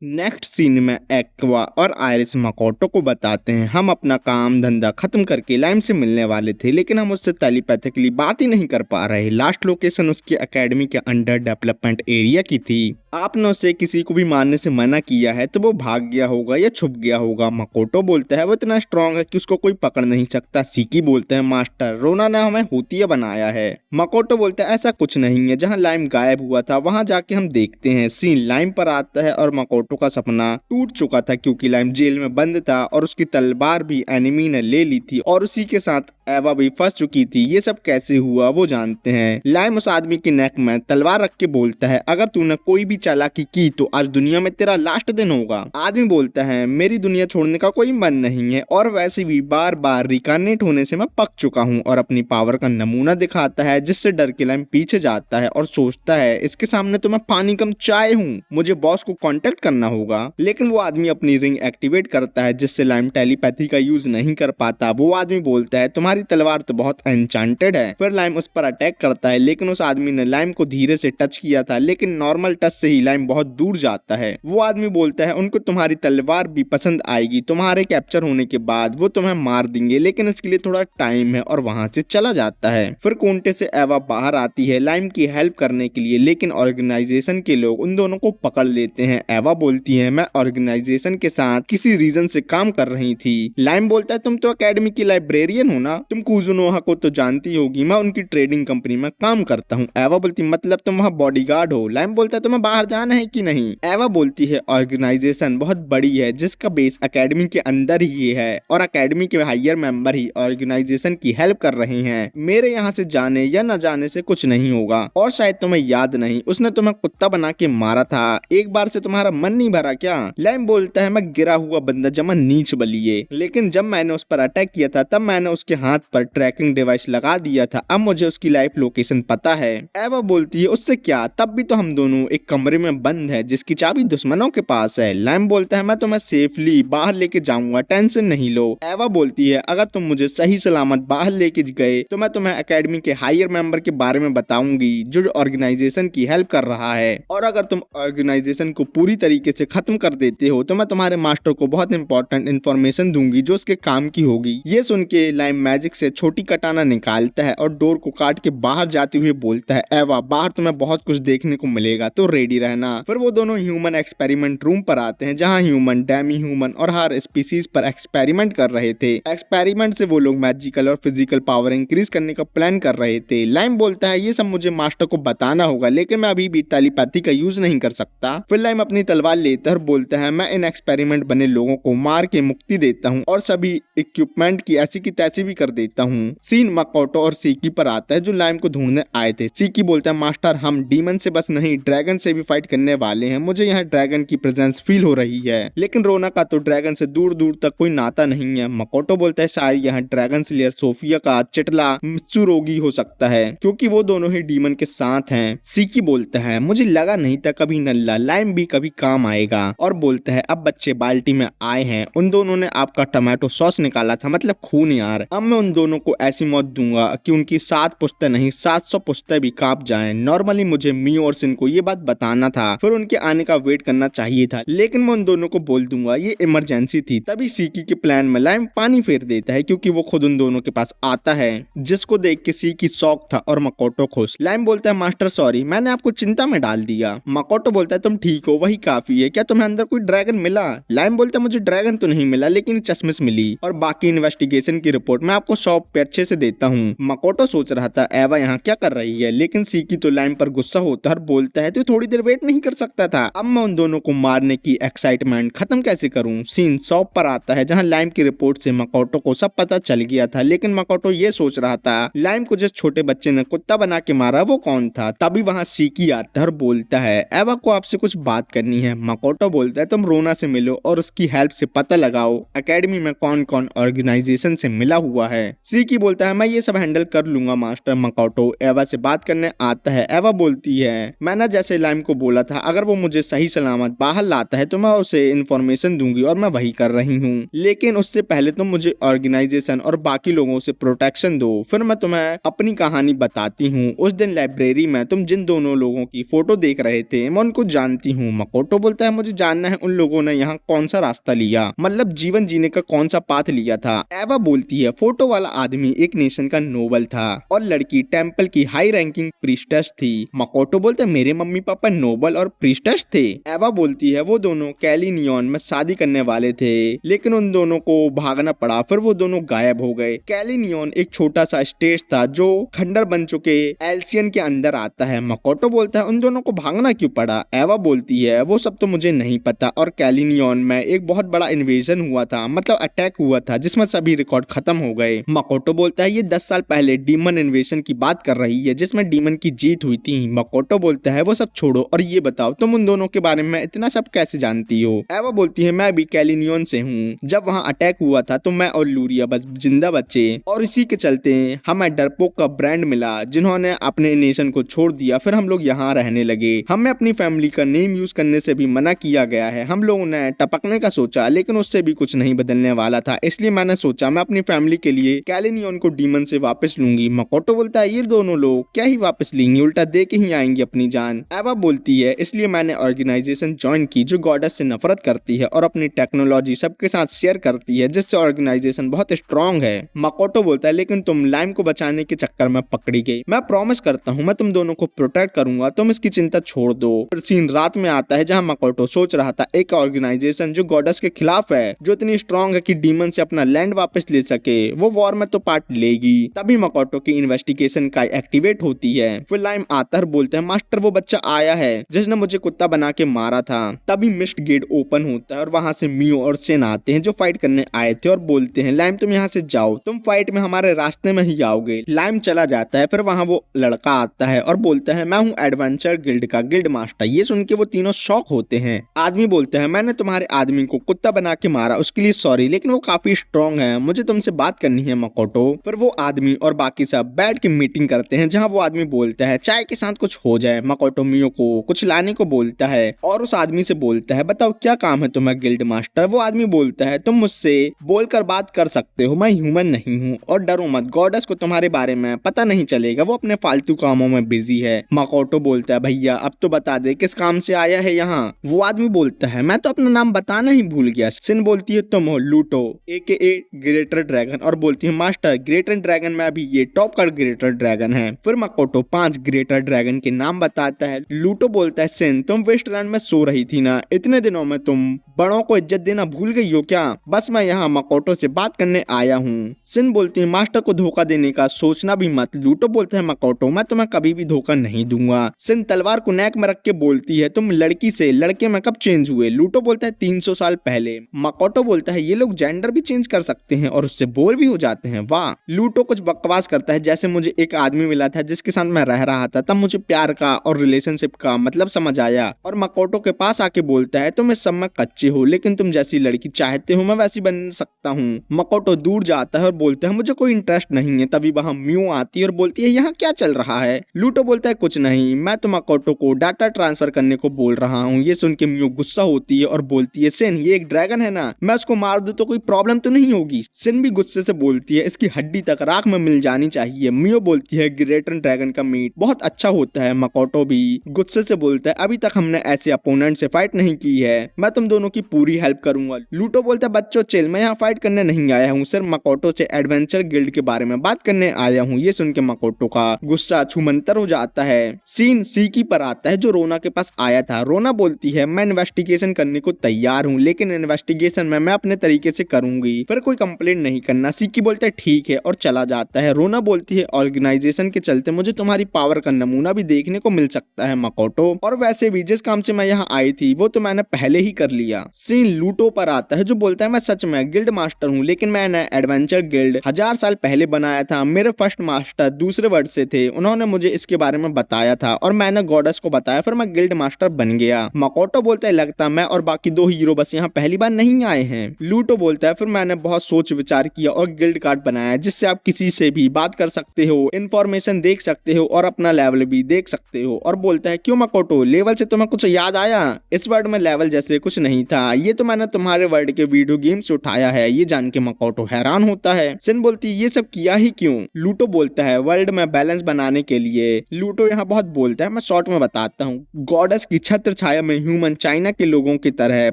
Next scene में aqua और iris मकोटो को बताते हैं हम अपना काम धंधा खत्म करके लाइम से मिलने वाले थे, लेकिन हम उससे टेलीपैथिकली बात ही नहीं कर पा रहे। लास्ट लोकेशन उसकी एकेडमी के अंडर डेवलपमेंट एरिया की थी। आपने उसे किसी को भी मारने से मना किया है तो वो भाग गया होगा या छुप गया होगा। मकोटो बोलता है वो इतना स्ट्रांग है कि उसको कोई पकड़ नहीं सकता। सीकी बोलते हैं मास्टर रोना ने हमें हुतिया बनाया है। मकोटो बोलता है ऐसा कुछ नहीं है, जहाँ लाइम गायब हुआ था वहां जाके हम देखते हैं। सीन लाइम पर आता है और मकोटो का सपना टूट चुका था क्योंकि लाइम जेल में बंद था और उसकी तलवार भी एनिमी ने ले ली थी और उसी के साथ एवा भी फंस चुकी थी। ये सब कैसे हुआ वो जानते हैं। लाइम उस आदमी के नेक में तलवार रख के बोलता है अगर तूने कोई भी चालाकी की तो आज दुनिया में तेरा लास्ट दिन होगा। आदमी बोलता है मेरी दुनिया छोड़ने का कोई मन नहीं है और वैसे भी बार बार रिकार्नेट होने से मैं पक चुका हूँ, और अपनी पावर का नमूना दिखाता है जिससे डर के लाइम पीछे जाता है और सोचता है इसके सामने तो मैं पानी कम चाय हूँ, मुझे बॉस को कांटेक्ट करना होगा। लेकिन वो आदमी अपनी रिंग एक्टिवेट करता है जिससे लाइम टेलीपैथी का यूज नहीं कर पाता। वो आदमी बोलता है तुम्हारी तलवार तो बहुत एन्चांटेड है। फिर लाइम उस पर अटैक करता है, लेकिन उस आदमी ने लाइम को धीरे से टच किया था, लेकिन नॉर्मल टच से ही लाइम बहुत दूर जाता है। वो आदमी बोलता है उनको तुम्हारी तलवार भी पसंद आएगी, तुम्हारे कैप्चर होने के बाद वो तुम्हें मार देंगे, लेकिन इसके लिए थोड़ा टाइम है, और वहां से चला जाता है। फिर कोंटे से एवा बाहर आती है लाइम की हेल्प करने के लिए, लेकिन ऑर्गेनाइजेशन के लोग उन दोनों को पकड़ लेते हैं। एवा बोलती है मैं ऑर्गेनाइजेशन के साथ किसी रीजन से काम कर रही थी। लाइम बोलता है तुम तो एकेडमी की लाइब्रेरियन हो ना, तुम कुजुनोहा को तो जानती होगी, मैं उनकी ट्रेडिंग कंपनी में काम करता हूँ। एवा बोलती मतलब तुम वहाँ बॉडीगार्ड हो। लाइम बोलता है तुम्हें बाहर जाना है कि नहीं। एवा बोलती है ऑर्गेनाइजेशन बहुत बड़ी है जिसका बेस एकेडमी के अंदर ही है और एकेडमी के हायर मेंबर ही ऑर्गेनाइजेशन की हेल्प कर रहे हैं। मेरे यहाँ से जाने या न जाने से कुछ नहीं होगा, और शायद तुम्हें याद नहीं उसने तुम्हें कुत्ता बना के मारा था, एक बार से तुम्हारा मन नहीं भरा क्या। लाइम बोलता है मैं गिरा हुआ बंदा जमा नीच बलिए, लेकिन जब मैंने उस पर अटैक किया था तब मैंने उसके हाथ पर ट्रैकिंग डिवाइस लगा दिया था, अब मुझे उसकी लाइव लोकेशन पता है। एवा बोलती है उससे क्या, तब भी तो हम दोनों एक कमरे में बंद है जिसकी चाबी दुश्मनों के पास है। लाइम बोलता है मैं तुम्हें सेफली बाहर लेके जाऊंगा, टेंशन नहीं लो। एवा बोलती है अगर तुम मुझे सही सलामत बाहर लेके गए तो मैं तुम्हें एकेडमी के हायर मेंबर के बारे में बताऊंगी जो ऑर्गेनाइजेशन की हेल्प कर रहा है, और अगर तुम ऑर्गेनाइजेशन को पूरी तरीके से खत्म कर देते हो तो मैं तुम्हारे मास्टर को बहुत इंपॉर्टेंट इन्फॉर्मेशन दूंगी जो उसके काम की होगी। ये सुन के लाइम मैजिक से छोटी कटाना निकालता है और डोर को काट के बाहर जाते हुए बोलता है एवा बाहर तुम्हें बहुत कुछ देखने को मिलेगा तो रेडी रहना। फिर वो दोनों ह्यूमन एक्सपेरिमेंट रूम पर आते हैं जहाँ ह्यूमन, डेमी ह्यूमन और हर स्पीसीज पर एक्सपेरिमेंट कर रहे थे। एक्सपेरिमेंट से वो लोग मैजिकल और फिजिकल पावर इंक्रीज करने का प्लान कर रहे थे। लाइम बोलता है ये सब मुझे मास्टर को बताना होगा, लेकिन मैं अभी भी टेलीपैथी का यूज नहीं कर सकता। फिर लाइम अपनी तलवार लेता है और बोलता है मैं इन एक्सपेरिमेंट बने लोगों को मार के मुक्ति देता हूँ और सभी इक्विपमेंट की ऐसी की तैसी भी कर देता हूँ। सीन मकोटो और सीकी पर आता है जो लाइम को ढूंढने आए थे। सीकी बोलता है मास्टर हम डीमन से बस नहीं ड्रैगन से भी फाइट करने वाले हैं, मुझे यहाँ ड्रैगन की प्रेजेंस फील हो रही है, लेकिन रोना का तो ड्रैगन से दूर दूर तक कोई नाता नहीं है। मकोटो बोलता है शायद यहाँ ड्रैगन स्लेयर सोफिया का चिटला मित्सुरोगी हो सकता है क्योंकि वो दोनों ही डीमन के साथ हैं। सीकी बोलता है मुझे लगा नहीं था कभी नल्ला लाइम भी कभी काम आएगा, और बोलता है अब बच्चे बाल्टी में आए हैं, उन दोनों ने आपका टमाटो सॉस निकाला था, मतलब खून यार, अब मैं उन दोनों को ऐसी मौत दूंगा कि उनकी 7 पुश्तें नहीं 700 पुश्तें भी कांप जाएं। नॉर्मली मुझे मी और सिन को ये बात बताना था, फिर उनके आने का वेट करना चाहिए था, लेकिन मैं उन दोनों को बोल दूंगा ये इमरजेंसी थी। तभी सीकी के प्लान में लाइम पानी फेर देता है क्योंकि वो खुद उन दोनों के पास आता है, जिसको देख के सीकी शॉक था और मकोटो खुश। लाइम बोलता है मास्टर सॉरी मैंने आपको चिंता में डाल दिया। मकोटो बोलता है तुम ठीक हो वही काफी है, क्या तुम्हें अंदर कोई ड्रैगन मिला। लाइम बोलता है मुझे ड्रैगन तो नहीं मिला लेकिन चश्मिश मिली, और बाकी इन्वेस्टिगेशन की रिपोर्ट मैं आपको शॉप पे अच्छे से देता हूँ। मकोटो सोच रहा था एवा यहाँ क्या कर रही है, लेकिन सीकी तो लाइम पर गुस्सा होता है और बोलता है तू थोड़ी देर वेट नहीं कर सकता था, अब मैं उन दोनों को मारने की एक्साइटमेंट खत्म कैसे करूँ। सीन शॉप पर आता है जहाँ लाइम की रिपोर्ट से मकोटो को सब पता चल गया था, लेकिन मकोटो ये सोच रहा था लाइम को जिस छोटे बच्चे ने कुत्ता बना के मारा वो कौन था। तभी वहाँ सीकी आता है और बोलता है एवा को आपसे कुछ बात करनी है। मकोटो बोलता है तुम रोना से मिलो और उसकी हेल्प से पता लगाओ एकेडमी में कौन कौन ऑर्गेनाइजेशन से मिला हुआ है। है। सीकी बोलता है मैं ये सब हैंडल कर लूंगा मास्टर। मकोटो एवा से बात करने आता है। एवा बोलती है मैंने जैसे लाइम को बोला था अगर वो मुझे सही सलामत बाहर लाता है तो मैं उसे इन्फॉर्मेशन दूंगी और मैं वही कर रही हूँ, लेकिन उससे पहले तुम मुझे ऑर्गेनाइजेशन और बाकी लोगों से प्रोटेक्शन दो, फिर मैं तुम्हें अपनी कहानी बताती हूँ। उस दिन लाइब्रेरी में तुम जिन दोनों लोगों की फोटो देख रहे थे मैं उनको जानती हूँ। मकोटो बोलता है मुझे जानना है उन लोगों ने यहाँ कौन सा रास्ता लिया, मतलब जीवन जीने का कौन सा पाथ लिया था। एवा बोलती है फोटो वाला आदमी एक नेशन का नोबल था और लड़की टेम्पल की हाई रैंकिंग प्रीस्टेस थी। मकोटो बोलते हैं मेरे मम्मी पापा नोबल और प्रीस्टेस थे। एवा बोलती है वो दोनों कैलिनियन में शादी करने वाले थे लेकिन उन दोनों को भागना पड़ा, फिर वो दोनों गायब हो गए। कैलिनियन एक छोटा सा स्टेट था जो खंडर बन चुके एल्सियन के अंदर आता है। मकोटो बोलता है उन दोनों को भागना क्यों पड़ा। एवा बोलती है वो सब तो मुझे नहीं पता और कैलिनियन में एक बहुत बड़ा इन्वेजन हुआ था, मतलब अटैक हुआ था जिसमें सभी रिकॉर्ड खत्म हो गए। मकोटो बोलता है ये 10 साल पहले डीमन इन्वेजन की बात कर रही है जिसमें डीमन की जीत हुई थी। मकोटो बोलता है वो सब छोड़ो और ये बताओ तुम उन दोनों के बारे में इतना सब कैसे जानती हो। एवा बोलती है मैं भी कैलिनियन से हूँ, जब वहाँ अटैक हुआ था तो मैं और लूरिया बस जिंदा बचे और इसी के चलते हमें डरपोक का ब्रांड मिला जिन्होंने अपने नेशन को छोड़ दिया, फिर हम लोग यहाँ रहने लगे। हमें अपनी फैमिली का नेम यूज करने से भी मना किया गया है। हम लोगों ने टपकने का सोचा लेकिन उससे भी कुछ नहीं बदलने वाला था, इसलिए मैंने सोचा मैं अपनी फैमिली के लिए कैलिनियन को डीमन से वापस लूंगी। मकोटो बोलता है ये दोनों लोग क्या ही वापस लेंगे, उल्टा दे के ही आएंगे अपनी जान। एवा बोलती है इसलिए मैंने ऑर्गेनाइजेशन ज्वाइन की जो गॉडेस से नफरत करती है और अपनी टेक्नोलॉजी सबके साथ शेयर करती है जिससे ऑर्गेनाइजेशन बहुत स्ट्रांग है। मकोटो बोलता है लेकिन तुम लाइम को बचाने के चक्कर में पकड़ी गई। मैं प्रॉमिस करता हूँ मैं तुम दोनों को प्रोटेक्ट करूंगा, तुम इसकी चिंता छोड़ दो। फिर सीन रात में आता है जहाँ मकोटो सोच रहा था एक ऑर्गेनाइजेशन जो गॉडेस के खिलाफ है, जो इतनी स्ट्रांग है कि डीमन से अपना लैंड वापस ले सके, वो वॉर में तो पार्ट लेगी। तभी मकोटो की इन्वेस्टिगेशन का एक्टिवेट होती है। फिर लाइम आता है बोलते हैं मास्टर वो बच्चा आया है जिसने मुझे कुत्ता बना के मारा था। तभी मिस्ट गेट ओपन होता है और वहाँ से मियो और सेन आते हैं जो फाइट करने आए थे और बोलते हैं लाइम तुम यहाँ से जाओ, तुम फाइट में हमारे रास्ते में ही आओगे। लाइम चला जाता है। फिर वहाँ वो लड़का आता है और बोलता है मैं हूँ एडवेंचर गिल्ड का गिल्ड मास्टर। ये सुन के वो तीनों शॉक होते हैं। आदमी बोलते हैं मैंने तुम्हारे आदमी को कुत्ता बना के मारा, उसके लिए सॉरी, लेकिन वो काफी स्ट्रॉन्ग है, मुझे तुमसे बात करनी है मकोटो। फिर वो आदमी और बाकी सब बैठ के मीटिंग करते हैं जहाँ वो आदमी बोलता है चाय के साथ कुछ हो जाए। मकोटो मियो को कुछ लाने को बोलता है और उस आदमी से बोलता है बताओ क्या काम है तुम्हें गिल्ड मास्टर। वो आदमी बोलता है तुम मुझसे बोलकर बात कर सकते हो, मैं ह्यूमन नहीं हूँ और डरो मत, गॉडेस को तुम्हारे बारे में पता नहीं चलेगा, वो अपने फालतू कामों में बिजी है। मकोटो बोलता है भैया अब तो बता दे किस काम से आया है यहाँ। वो आदमी बोलता है मैं तो अपना नाम बताना ही भूल गया। सिन बोलती है तुम हो लूटो AKA ग्रेटर ड्रैगन और बोलती है मास्टर ग्रेटर ड्रैगन में अभी ये टॉप का ग्रेटर ड्रैगन है। फिर मकोटो 5 ग्रेटर ड्रैगन के नाम बताता है। लूटो बोलता है सिन तुम वेस्टलैंड में सो रही थी ना, इतने दिनों में तुम बड़ों को इज्जत देना भूल गई हो क्या। बस मैं यहाँ मकोटो से बात करने आया हूँ। सिन बोलती है मास्टर को धोखा देने का सोचना भी मत। लूटो बोलते हैं मकोटो मैं तुम्हें कभी भी धोखा नहीं दूंगा। सिन तलवार को नेक में रख के बोलती है तुम लड़की से लड़के में कब चेंज हुए। लूटो बोलता है 300 साल पहले। मकोटो बोलता है ये लोग जेंडर भी चेंज कर सकते हैं और उससे बोर भी हो जाते हैं, वाह। लूटो कुछ बकवास करता है जैसे मुझे एक आदमी मिला था जिसके साथ मैं रह रहा था, तब मुझे प्यार का और रिलेशनशिप का मतलब समझ आया। और मकोटो के पास आके बोलता है तुम इस सब में कच्चे हो लेकिन तुम जैसी लड़की चाहते हो मैं वैसी बन सकता हूँ। मकोटो दूर जाता है और बोलता है मुझे कोई इंटरेस्ट नहीं है। तभी वहाँ म्यू आती है और बोलती है यहाँ क्या चल रहा है। लूटो बोलता है कुछ नहीं, मैं तो मकोटो को डाटा ट्रांसफर करने को बोल रहा हूँ। ये सुन के म्यू गुस्सा होती है और बोलती है सिन ये एक ड्रैगन है ना, मैं उसको मार दूं तो कोई प्रॉब्लम तो नहीं होगी। सिन भी गुस्से से बोलती है इसकी हड्डी तक राख में मिल जानी चाहिए। मियो बोलती है ग्रेटर ड्रैगन का मीट बहुत अच्छा होता है। मकोटो भी गुस्से से बोलता है अभी तक हमने ऐसे अपोनेंट से फाइट नहीं की है, मैं तुम दोनों की पूरी हेल्प करूंगा। लूटो बोलता है बच्चों चिल, मैं यहाँ फाइट करने नहीं आया हूँ, सिर्फ मकोटो से एडवेंचर गिल्ड के बारे में बात करने आया हूँ। ये सुन के मकोटो का गुस्सा छूमंतर हो जाता है। सीन सीकी पर आता है जो रोना के पास आया था। रोना बोलती है मैं इन्वेस्टिगेशन करने को तैयार हूँ लेकिन इन्वेस्टिगेशन में मैं अपने तरीके से करूंगी, फिर कोई कंप्लेंट नहीं करना। सीकी बोलता है ठीक है और चला जाता है। रोना बोलती है ऑर्गेनाइजेशन के चलते मुझे तुम्हारी पावर का नमूना भी देखने को मिल सकता है मकोटो, और वैसे भी जिस काम से मैं यहाँ आई थी वो तो मैंने पहले ही कर लिया। सीन लूटो पर आता है जो बोलता है मैं सच में गिल्ड मास्टर हूँ लेकिन मैंने एडवेंचर गिल्ड 1000 साल पहले बनाया था। मेरे फर्स्ट मास्टर दूसरे वर्ड से थे, उन्होंने मुझे इसके बारे में बताया था और मैंने गॉडेस को बताया, फिर मैं गिल्ड मास्टर बन गया। मकोटो बोलता है लगता मैं और बाकी 2 हीरो बस यहाँ पहली बार नहीं आए हैं। लूटो बोलता है फिर मैंने बहुत सोच विचार किया और गिल्ड गिल्ड कार्ड बनाया जिससे आप किसी से भी बात कर सकते हो, इन्फॉर्मेशन देख सकते हो और अपना लेवल भी देख सकते हो। और बोलता है क्यों मकोटो, लेवल से तुम्हें कुछ याद आया? इस वर्ड में लेवल जैसे कुछ नहीं था, ये तो मैंने तुम्हारे वर्ड के वीडियो गेम से उठाया है। ये जान के मकोटो हैरान होता है। सिन बोलती ये सब किया ही क्यों? लूटो बोलता है वर्ल्ड में बैलेंस बनाने के लिए। लूटो यहाँ बहुत बोलता है, मैं शॉर्ट में बताता हूँ। गॉडेस की छत्र छाया में ह्यूमन चाइना के लोगों की तरह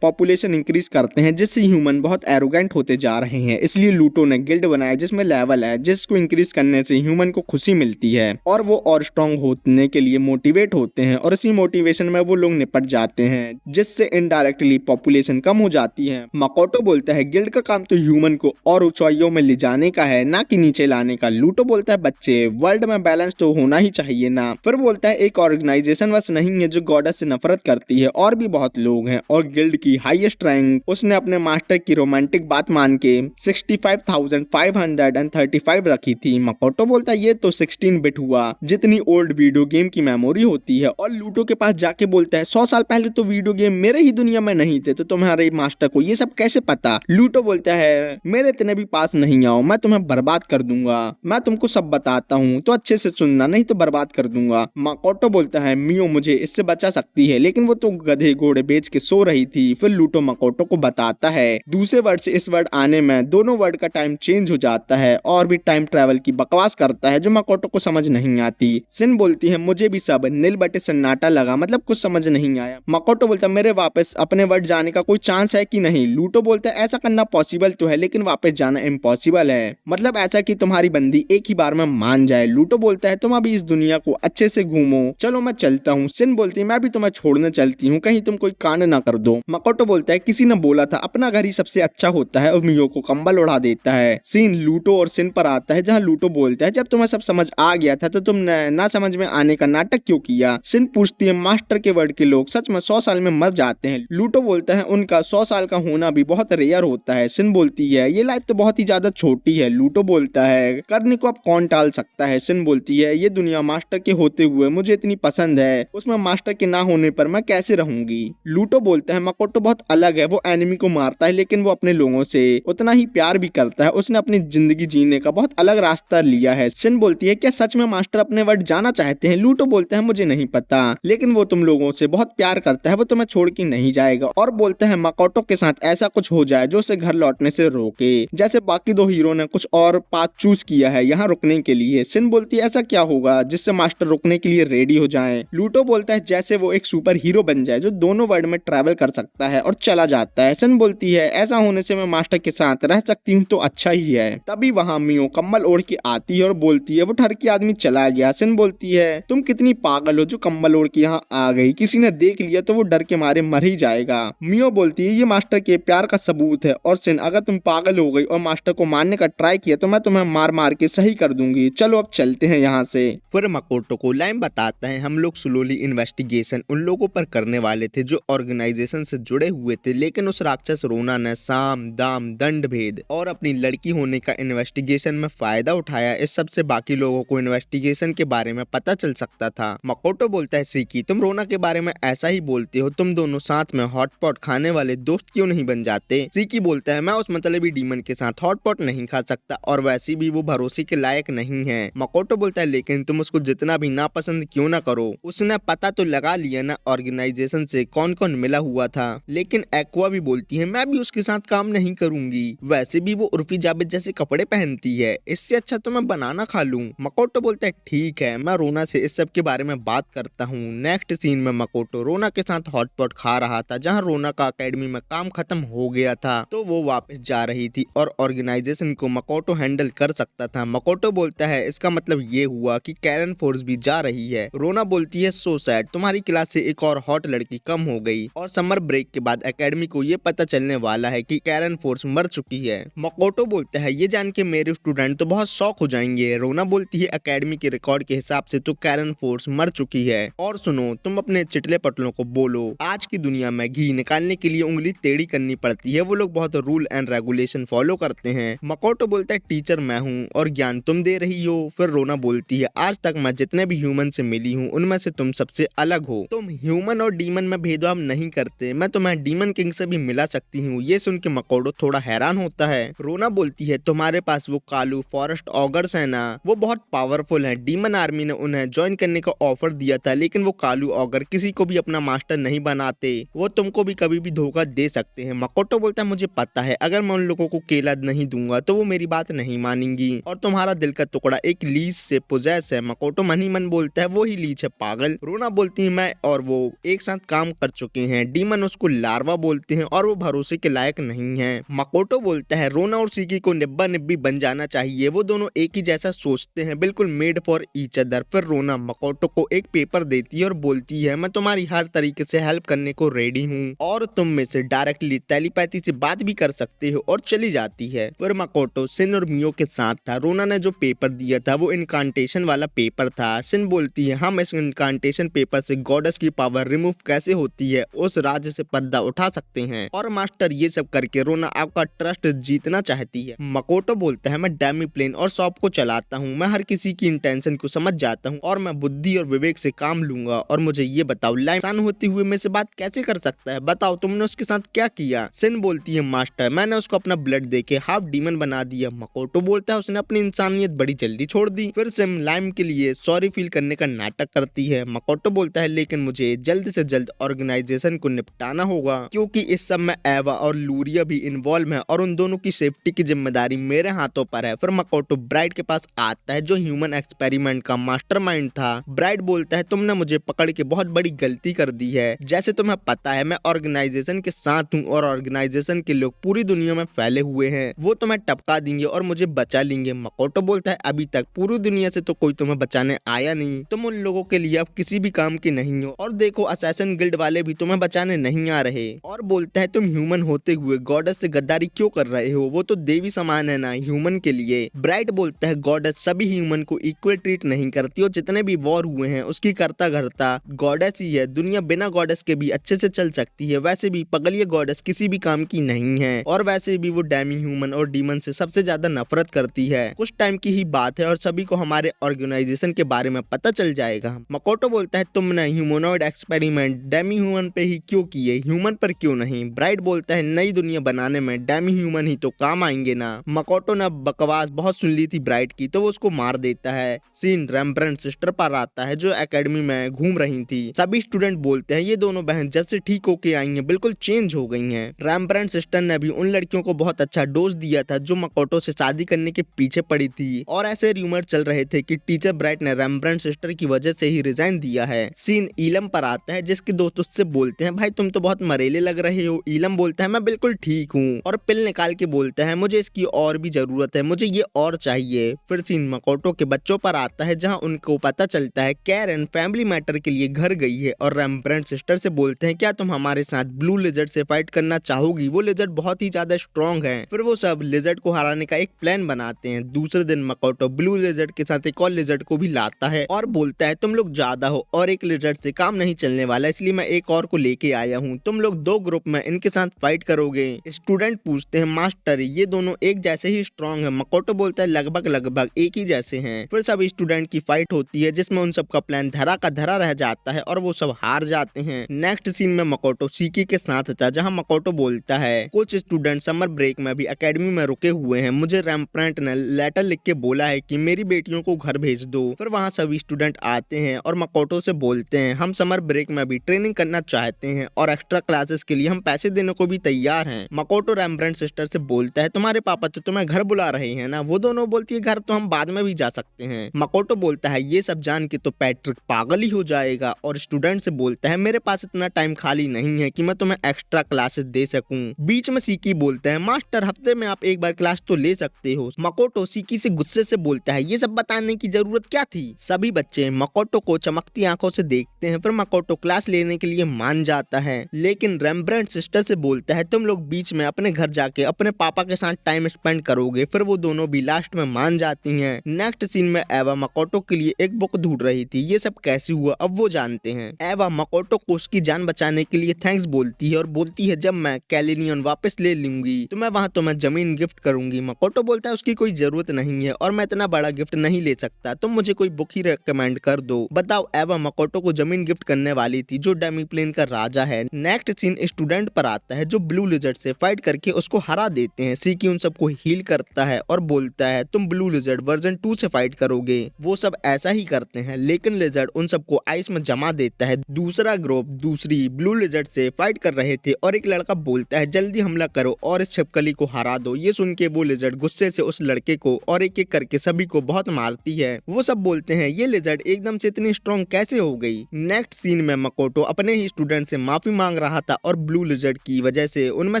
पॉपुलेशन इंक्रीज करते हैं जिससे ह्यूमन बहुत एरोगेंट होते जा रहे हैं। इसलिए लूटो ने गिल्ड बनाया जिसमें लेवल है जिसको इंक्रीज करने से ह्यूमन को खुशी मिलती है और वो और स्ट्रॉन्ग होने के लिए मोटिवेट होते हैं और इसी मोटिवेशन में वो लोग निपट जाते हैं जिससे इनडायरेक्टली पॉपुलेशन कम हो जाती है। मकोटो बोलता है गिल्ड का काम तो ह्यूमन को और ऊंचाइयों में ले जाने का है, ना कि नीचे लाने का। लूटो बोलता है बच्चे, वर्ल्ड में बैलेंस तो होना ही चाहिए ना। फिर बोलता है एक ऑर्गेनाइजेशन बस नहीं है जो गॉडेस से नफरत करती है, और भी बहुत लोग हैं और गिल्ड की हाईएस्ट रैंक उसने अपने मास्टर की रोमांटिक बात मान के 65,535 रखी थी। मकोटो बोलता है ये तो 16 बिट हुआ जितनी ओल्ड वीडियो गेम की मेमोरी होती है। और लूटो के पास जाके बोलता है 100 साल पहले तो वीडियो गेम मेरे ही दुनिया में नहीं थे, तो तुम्हारे मास्टर को ये सब कैसे पता? लूटो बोलता है मेरे इतने भी पास नहीं आओ, मैं तुम्हें बर्बाद कर दूंगा। मैं तुमको सब बताता हूँ तो अच्छे से सुनना, नहीं तो बर्बाद कर दूंगा। मकोटो बोलता है मियो मुझे इससे बचा सकती है, लेकिन वो तो गधे घोड़े बेच के सो रही थी। फिर लूटो मकोटो को बताता है दूसरे वर्ड से इस वर्ड आने में दोनों वर्ड का टाइम चेंज हो जाता है और भी टाइम ट्रेवल की बकवास करता है जो मकोटो को समझ नहीं आती। सिन बोलती है मुझे भी सब नील बटे सन्नाटा लगा, मतलब कुछ समझ नहीं आया। मकोटो बोलता है मेरे वापस अपने वर्ड जाने का कोई चांस है कि नहीं? लूटो बोलता है ऐसा करना पॉसिबल तो है लेकिन वापस जाना इम्पॉसिबल है, मतलब ऐसा कि तुम्हारी बंदी एक ही बार में मान जाए। लूटो बोलता है तुम अभी इस दुनिया को अच्छे से घूमो, चलो मैं चलता हूँ। सिन बोलती है मैं भी तुम्हें छोड़ने चलती हूँ, कहीं तुम कोई कांड ना कर दो। मकोटो बोलता है किसी ने बोला था अपना घर ही सबसे अच्छा होता है और मियो को कंबल उड़ा देता है। सीन लूटो और सिन पर आता है जहाँ लूटो बोलता है जब तुम्हें सब समझ आ गया था तो तुम ना समझ में आने का नाटक क्यों किया? सिन पूछती है मास्टर के वर्ड के लोग सच में 100 साल में मर जाते हैं? लूटो बोलता है उनका 100 साल का होना भी बहुत रेयर होता है। सिन बोलती है ये लाइफ तो बहुत ही ज्यादा छोटी है। लूटो बोलता है करने को अब कौन टाल सकता है? सिन बोलती है ये दुनिया मास्टर के होते हुए मुझे इतनी पसंद है, उसमें मास्टर के ना होने पर मैं कैसे रहूंगी? लूटो बोलता है मकोटो बहुत अलग है, वो एनिमी को मारता है लेकिन वो अपने लोगों से उतना ही प्यार भी करता है, उसने अपनी जिंदगी जीने का बहुत अलग रास्ता लिया है। सिन बोलती है क्या सच में मास्टर अपने वर्ड जाना चाहते हैं? लूटो बोलता है मुझे नहीं पता, लेकिन वो तुम लोगों से बहुत प्यार करता है, वो तुम्हें छोड़ के नहीं जाएगा। और बोलता है मकोटो के साथ ऐसा कुछ हो जाए जो उसे घर लौटने से रोके, जैसे बाकी दो हीरो ने कुछ और पाथ चूज किया है यहाँ रुकने के लिए। सिन बोलती है ऐसा क्या होगा जिससे मास्टर रुकने के लिए रेडी हो जाए? लूटो बोलता है जैसे वो एक सुपर हीरो बन जाए जो दोनों वर्ल्ड में ट्रैवल कर सकता है और चला जाता है। सिन बोलती है ऐसा होने से मैं मास्टर के साथ रह सकती हूँ तो अच्छा ही है। तभी वहाँ मियो कम्बल ओढ़ के आती है और बोलती है वो ठर के आदमी चला गया। सिन बोलती है तुम कितनी पागल हो जो कम्बल ओढ़ के यहाँ आ गई, किसी ने देख लिया तो वो डर के मारे मर ही जाएगा। मियो बोलती है ये मास्टर के प्यार का सबूत है। और सिन अगर तुम पागल हो गई और मास्टर को मारने का ट्राई किया तो मैं तुम्हें मार मार के सही कर दूंगी, चलो अब चलते हैं यहाँ से। फिर मकोटो को लाइम बताता है हम लोग स्लोली इन्वेस्टिगेशन उन लोगों पर करने वाले थे जो ऑर्गेनाइजेशन से जुड़े हुए थे, लेकिन उस राक्षस रोना ने साम दाम दंड भेद और अपनी लड़की होने का इन्वेस्टिगेशन में फायदा उठाया। इस सब से बाकी लोगों को इन्वेस्टिगेशन के बारे में पता चल सकता था। मकोटो बोलता है सीकी तुम रोना के बारे में ऐसा ही बोलते हो, तुम दोनों साथ में हॉटपॉट खाने वाले दोस्त क्यों नहीं बन जाते? सीकी बोलता है मैं उस मतलबी डीमन के साथ हॉटपॉट नहीं खा सकता और वैसे भी वो भरोसे के लायक नहीं है। मकोटो बोलता है लेकिन तुम उसको जितना भी नापसंद क्यों ना करो, उसने पता तो लगा लिया ना ऑर्गेनाइजेशन से कौन कौन मिला हुआ था। लेकिन एक्वा भी बोलती है मैं भी उसके साथ काम नहीं करूंगी, वैसे भी वो उर्फी जावेद जैसे कपड़े पहनती है, इससे अच्छा तो मैं बनाना खा लूं। मकोटो बोलता है ठीक है मैं रोना से इस सब के बारे में बात करता हूँ। नेक्स्ट सीन में मकोटो रोना के साथ हॉटपॉट खा रहा था जहाँ रोना का अकेडमी में काम खत्म हो गया था तो वो वापस जा रही थी और ऑर्गेनाइजेशन को मकोटो हैंडल कर सकता था। मकोटो बोलता है इसका मतलब ये हुआ कि कैरन फोर्स भी जा रही है। रोना बोलती है सो सैड तुम्हारी क्लास से एक और हॉट लड़की कम हो गई और समर ब्रेक के बाद एकेडमी को ये पता चलने वाला है कि कैरन फोर्स मर चुकी है। मकोटो बोलता है ये जान के मेरे स्टूडेंट तो बहुत शौक हो जाएंगे। रोना बोलती है एकेडमी के रिकॉर्ड के हिसाब से तो कैरन फोर्स मर चुकी है। और सुनो तुम अपने चिटले पटलों को बोलो, आज की दुनिया में घी निकालने के लिए उंगली टेढ़ी करनी पड़ती है, वो लोग बहुत रूल एंड रेगुलेशन फॉलो करते हैं। मकोटो बोलता है टीचर मैं हूँ और ज्ञान तुम दे रही हो। फिर रोना बोलती है आज तक मैं जितने भी ह्यूमन से मिली हूँ उनमें से तुम सबसे अलग हो, तुम ह्यूमन और डीमन में भेदभाव नहीं करते, मैं तुम्हें डीमन किंग से भी मिला सकती हूँ। ये सुन के मकोटो थोड़ा हैरान होता है। रोना बोलती बोलती है तुम्हारे पास वो कालू फॉरेस्ट ऑगर्स है ना, वो बहुत पावरफुल है। डीमन आर्मी ने उन्हें ज्वाइन करने का ऑफर दिया था, लेकिन वो कालू ऑगर किसी को भी अपना मास्टर नहीं बनाते, वो तुमको भी कभी भी धोखा दे सकते हैं। मकोटो बोलता है मुझे पता है, अगर मैं उन लोगों को केला नहीं दूंगा तो वो मेरी बात नहीं मानेंगी और तुम्हारा दिल का टुकड़ा एक लीच से पोजेस है। मकोटो मन ही मन बोलता है वो ही लीच है पागल। रोना बोलती है मैं और वो एक साथ काम कर चुके हैं। डीमन उसको लार्वा बोलते हैं और वो भरोसे के लायक नहीं है। मकोटो बोलता है रोना और सीकी को निब्बा निब्बी बन जाना चाहिए, वो दोनों एक ही जैसा सोचते हैं, बिल्कुल मेड फॉर ईच अदर। फिर रोना मकोटो को एक पेपर देती है और बोलती है मैं तुम्हारी हर तरीके से हेल्प करने को रेडी हूँ और तुम में से डायरेक्टली टेलीपैथी से बात भी कर सकते हो, और चली जाती है। फिर मकोटो सिन और मियो के साथ था। रोना ने जो पेपर दिया था वो इनकांटेशन वाला पेपर था। सिन बोलती है हम इस इनकांटेशन पेपर से गॉडेस की पावर रिमूव कैसे होती है उस राज्य से पर्दा उठा सकते हैं, और मास्टर ये सब करके रोना आपका ट्रस्ट जीतना चाहती है। मकोटो बोलता है मैं डेमी प्लेन और शॉप को चलाता हूँ, मैं हर किसी की इंटेंशन को समझ जाता हूँ और मैं बुद्धि और विवेक से काम लूंगा। और मुझे ये बताओ लाइम इंसान होते हुए मेरे से बात कैसे कर सकता है, बताओ तुमने उसके साथ क्या किया। सिन बोलती है मास्टर मैंने उसको अपना ब्लड देके हाफ डीमन बना दिया। मकोटो बोलता है उसने अपनी इंसानियत बड़ी जल्दी छोड़ दी। फिर सिम लाइम के लिए सॉरी फील करने का नाटक करती है। मकोटो बोलता है लेकिन मुझे जल्द से जल्द ऑर्गेनाइजेशन को निपटाना होगा, क्योंकि इस सब में एवा और लूरिया भी इन्वॉल्व है और उन दोनों की सेफ्टी की जिम्मेदारी मेरे हाथों पर है। फिर मकोटो ब्राइड के पास आता है जो ह्यूमन एक्सपेरिमेंट का मास्टरमाइंड था। ब्राइड बोलता है तुमने मुझे पकड़ के बहुत बड़ी गलती कर दी है, जैसे तुम्हें पता है मैं ऑर्गेनाइजेशन के साथ हूँ और ऑर्गेनाइजेशन के लोग पूरी दुनिया में फैले हुए हैं, वो तुम्हें टपका देंगे और मुझे बचा लेंगे। मकोटो बोलता है अभी तक पूरी दुनिया से तो कोई तुम्हें बचाने आया नहीं, तुम उन लोगों के लिए अब किसी भी काम के नहीं हो, और देखो असैसिन गिल्ड वाले भी तुम्हें बचाने नहीं आ रहे। और बोलता है तुम ह्यूमन होते हुए गॉडेस से गद्दारी क्यों कर रहे हो, वो तो देवी समान है ना ह्यूमन के लिए। ब्राइट बोलता है गॉडेस सभी ह्यूमन को इक्वल ट्रीट नहीं करती और जितने भी वॉर हुए हैं उसकी करता घरता गॉडेस ही है। दुनिया बिना गॉडेस के भी अच्छे से चल सकती है, वैसे भी पगलिया गॉडेस किसी भी काम की नहीं है, और वैसे भी वो डेमी ह्यूमन और डीमन से सबसे ज्यादा नफरत करती है। कुछ टाइम की ही बात है और सभी को हमारे ऑर्गेनाइजेशन के बारे में पता चल जाएगा। मकोटो बोलता है तुमने ह्यूमनॉइड एक्सपेरिमेंट डेमी ह्यूमन पे ही क्यों किए, ह्यूमन पर क्यों नहीं। ब्राइट बोलता है नई दुनिया बनाने में डेमी ह्यूमन ही तो काम आएंगे ना। मकोटो ने बकवास बहुत सुन ली थी ब्राइट की, तो वो उसको मार देता है। सीन रेम्ब्रेंट सिस्टर पर आता है जो एकेडमी में घूम रही थी। सभी स्टूडेंट बोलते हैं ये दोनों बहन जब से ठीक होके आई हैं बिल्कुल चेंज हो गई हैं। रेम्ब्रेंट सिस्टर ने भी उन लड़कियों को बहुत अच्छा डोज दिया था जो मकोटो से शादी करने के पीछे पड़ी थी, और ऐसे रूमर चल रहे थे कि टीचर ब्राइट ने रेम्ब्रेंट सिस्टर की वजह से ही रिजाइन दिया है। सीन ईलम पर आता है जिसके दोस्त उससे बोलते हैं भाई तुम तो बहुत मरेले लग रहे हो। ईलम बोलता है मैं बिल्कुल ठीक हूँ, और पिल निकाल के बोलता है मुझे इसकी और भी जरूरत है, मुझे ये और चाहिए। फिर सीन मकोटो के बच्चों पर आता है जहाँ उनको पता चलता है कैरन फैमिली मैटर के लिए घर गई है, और रेम्ब्रेंट सिस्टर से बोलते हैं क्या तुम हमारे साथ ब्लू लिजर्ड से फाइट करना चाहोगी, वो लिजर्ड बहुत ही ज्यादा स्ट्रॉन्ग है। फिर वो सब लिजर्ड को हराने का एक प्लान बनाते हैं। दूसरे दिन मकोटो ब्लू लिजर्ड के साथ एक और लिजर्ड को भी लाता है और बोलता है तुम लोग ज्यादा हो और एक लिजर्ड से काम नहीं चलने वाला, इसलिए मैं एक और को लेके आया हूँ, तुम लोग दो ग्रुप में इनके साथ फाइट करोगे। स्टूडेंट पूछते हैं मास्टर ये दोनों एक जैसे ही स्ट्रॉन्ग है। मकोटो बोलता है लगभग एक ही जैसे हैं। फिर सब स्टूडेंट की फाइट होती है जिसमें उन सबका प्लान धरा का धरा रह जाता है और वो सब हार जाते हैं। नेक्स्ट सीन में मकोटो सीकी के साथ था जहाँ मकोटो बोलता है कुछ स्टूडेंट समर ब्रेक में भी एकेडमी में रुके हुए हैं, मुझे रेम्ब्रेंट ने लेटर लिख के बोला है कि मेरी बेटियों को घर भेज दो। फिर वहाँ सभी स्टूडेंट आते हैं और मकोटो से बोलते हैं हम समर ब्रेक में भी ट्रेनिंग करना चाहते हैं और एक्स्ट्रा क्लासेस के लिए हम पैसे देने को भी तैयार हैं। मकोटो रेम्ब्रेंट सिस्टर से बोलता है तुम्हारे पापा तो तुम्हें घर बुला रहे हैं ना। वो दोनों बोलती है घर तो हम बाद में भी जा सकते हैं। मकोटो बोलता है ये सब जान के तो पैट्रिक पागल ही हो जाएगा, और स्टूडेंट से बोलता है मेरे पास इतना टाइम खाली नहीं है कि मैं तुम्हें एक्स्ट्रा क्लासेस दे सकूं। बीच में सीकी बोलता है मास्टर हफ्ते में आप एक बार क्लास तो ले सकते हो। मकोटो सीकी से गुस्से से बोलता है ये सब बताने की जरूरत क्या थी। सभी बच्चे मकोटो को चमकती आंखों से देखते हैं। फिर मकोटो क्लास लेने के लिए मान जाता है, लेकिन रेम्ब्रेंट सिस्टर से बोलता है तुम लोग बीच में अपने घर जाके अपने पापा के साथ टाइम स्पेंड करोगे। फिर वो दोनों भी लास्ट में मान जाती हैं। नेक्स्ट सीन में एवा मकोटो के लिए एक बुक ढूंढ रही थी, ये सब कैसे हुआ अब वो जानते हैं। एवा मकोटो को उसकी जान बचाने के लिए थैंक्स बोलती है और बोलती है जब मैं कैलिनियन वापस ले लूंगी तो मैं वहाँ तुम्हें जमीन गिफ्ट करूंगी। मकोटो बोलता है उसकी कोई जरूरत नहीं है और मैं इतना बड़ा गिफ्ट नहीं ले सकता, तुम मुझे कोई बुक ही रेकमेंड कर दो। बताओ एवा मकोटो को जमीन गिफ्ट करने वाली थी जो डेमी प्लेन का राजा है। नेक्स्ट सीन स्टूडेंट पर आता है जो ब्लू लिजर्ड से फाइट करके उसको हरा देते हैं। सीकी उन सबको हील करता है और बोलता है तुम ब्लू लिजर्ड वर्जन 2 से फाइट करोगे। वो सब ऐसा ही करते हैं, लेकिन लिजर्ड उन सबको आइस में जमा देता है। दूसरा ग्रुप दूसरी ब्लू लिजर्ड से फाइट कर रहे थे और एक लड़का बोलता है जल्दी हमला करो और इस छिपकली को हरा दो। ये सुन के वो लिजर्ड गुस्से से उस लड़के को और एक एक करके सभी को बहुत मारती है। वो सब बोलते हैं ये लिजर्ड एकदम से इतनी स्ट्रॉन्ग कैसे हो गई। नेक्स्ट सीन में मकोटो अपने ही स्टूडेंट से माफी मांग रहा था और ब्लू लिजर्ड की वजह से उनमें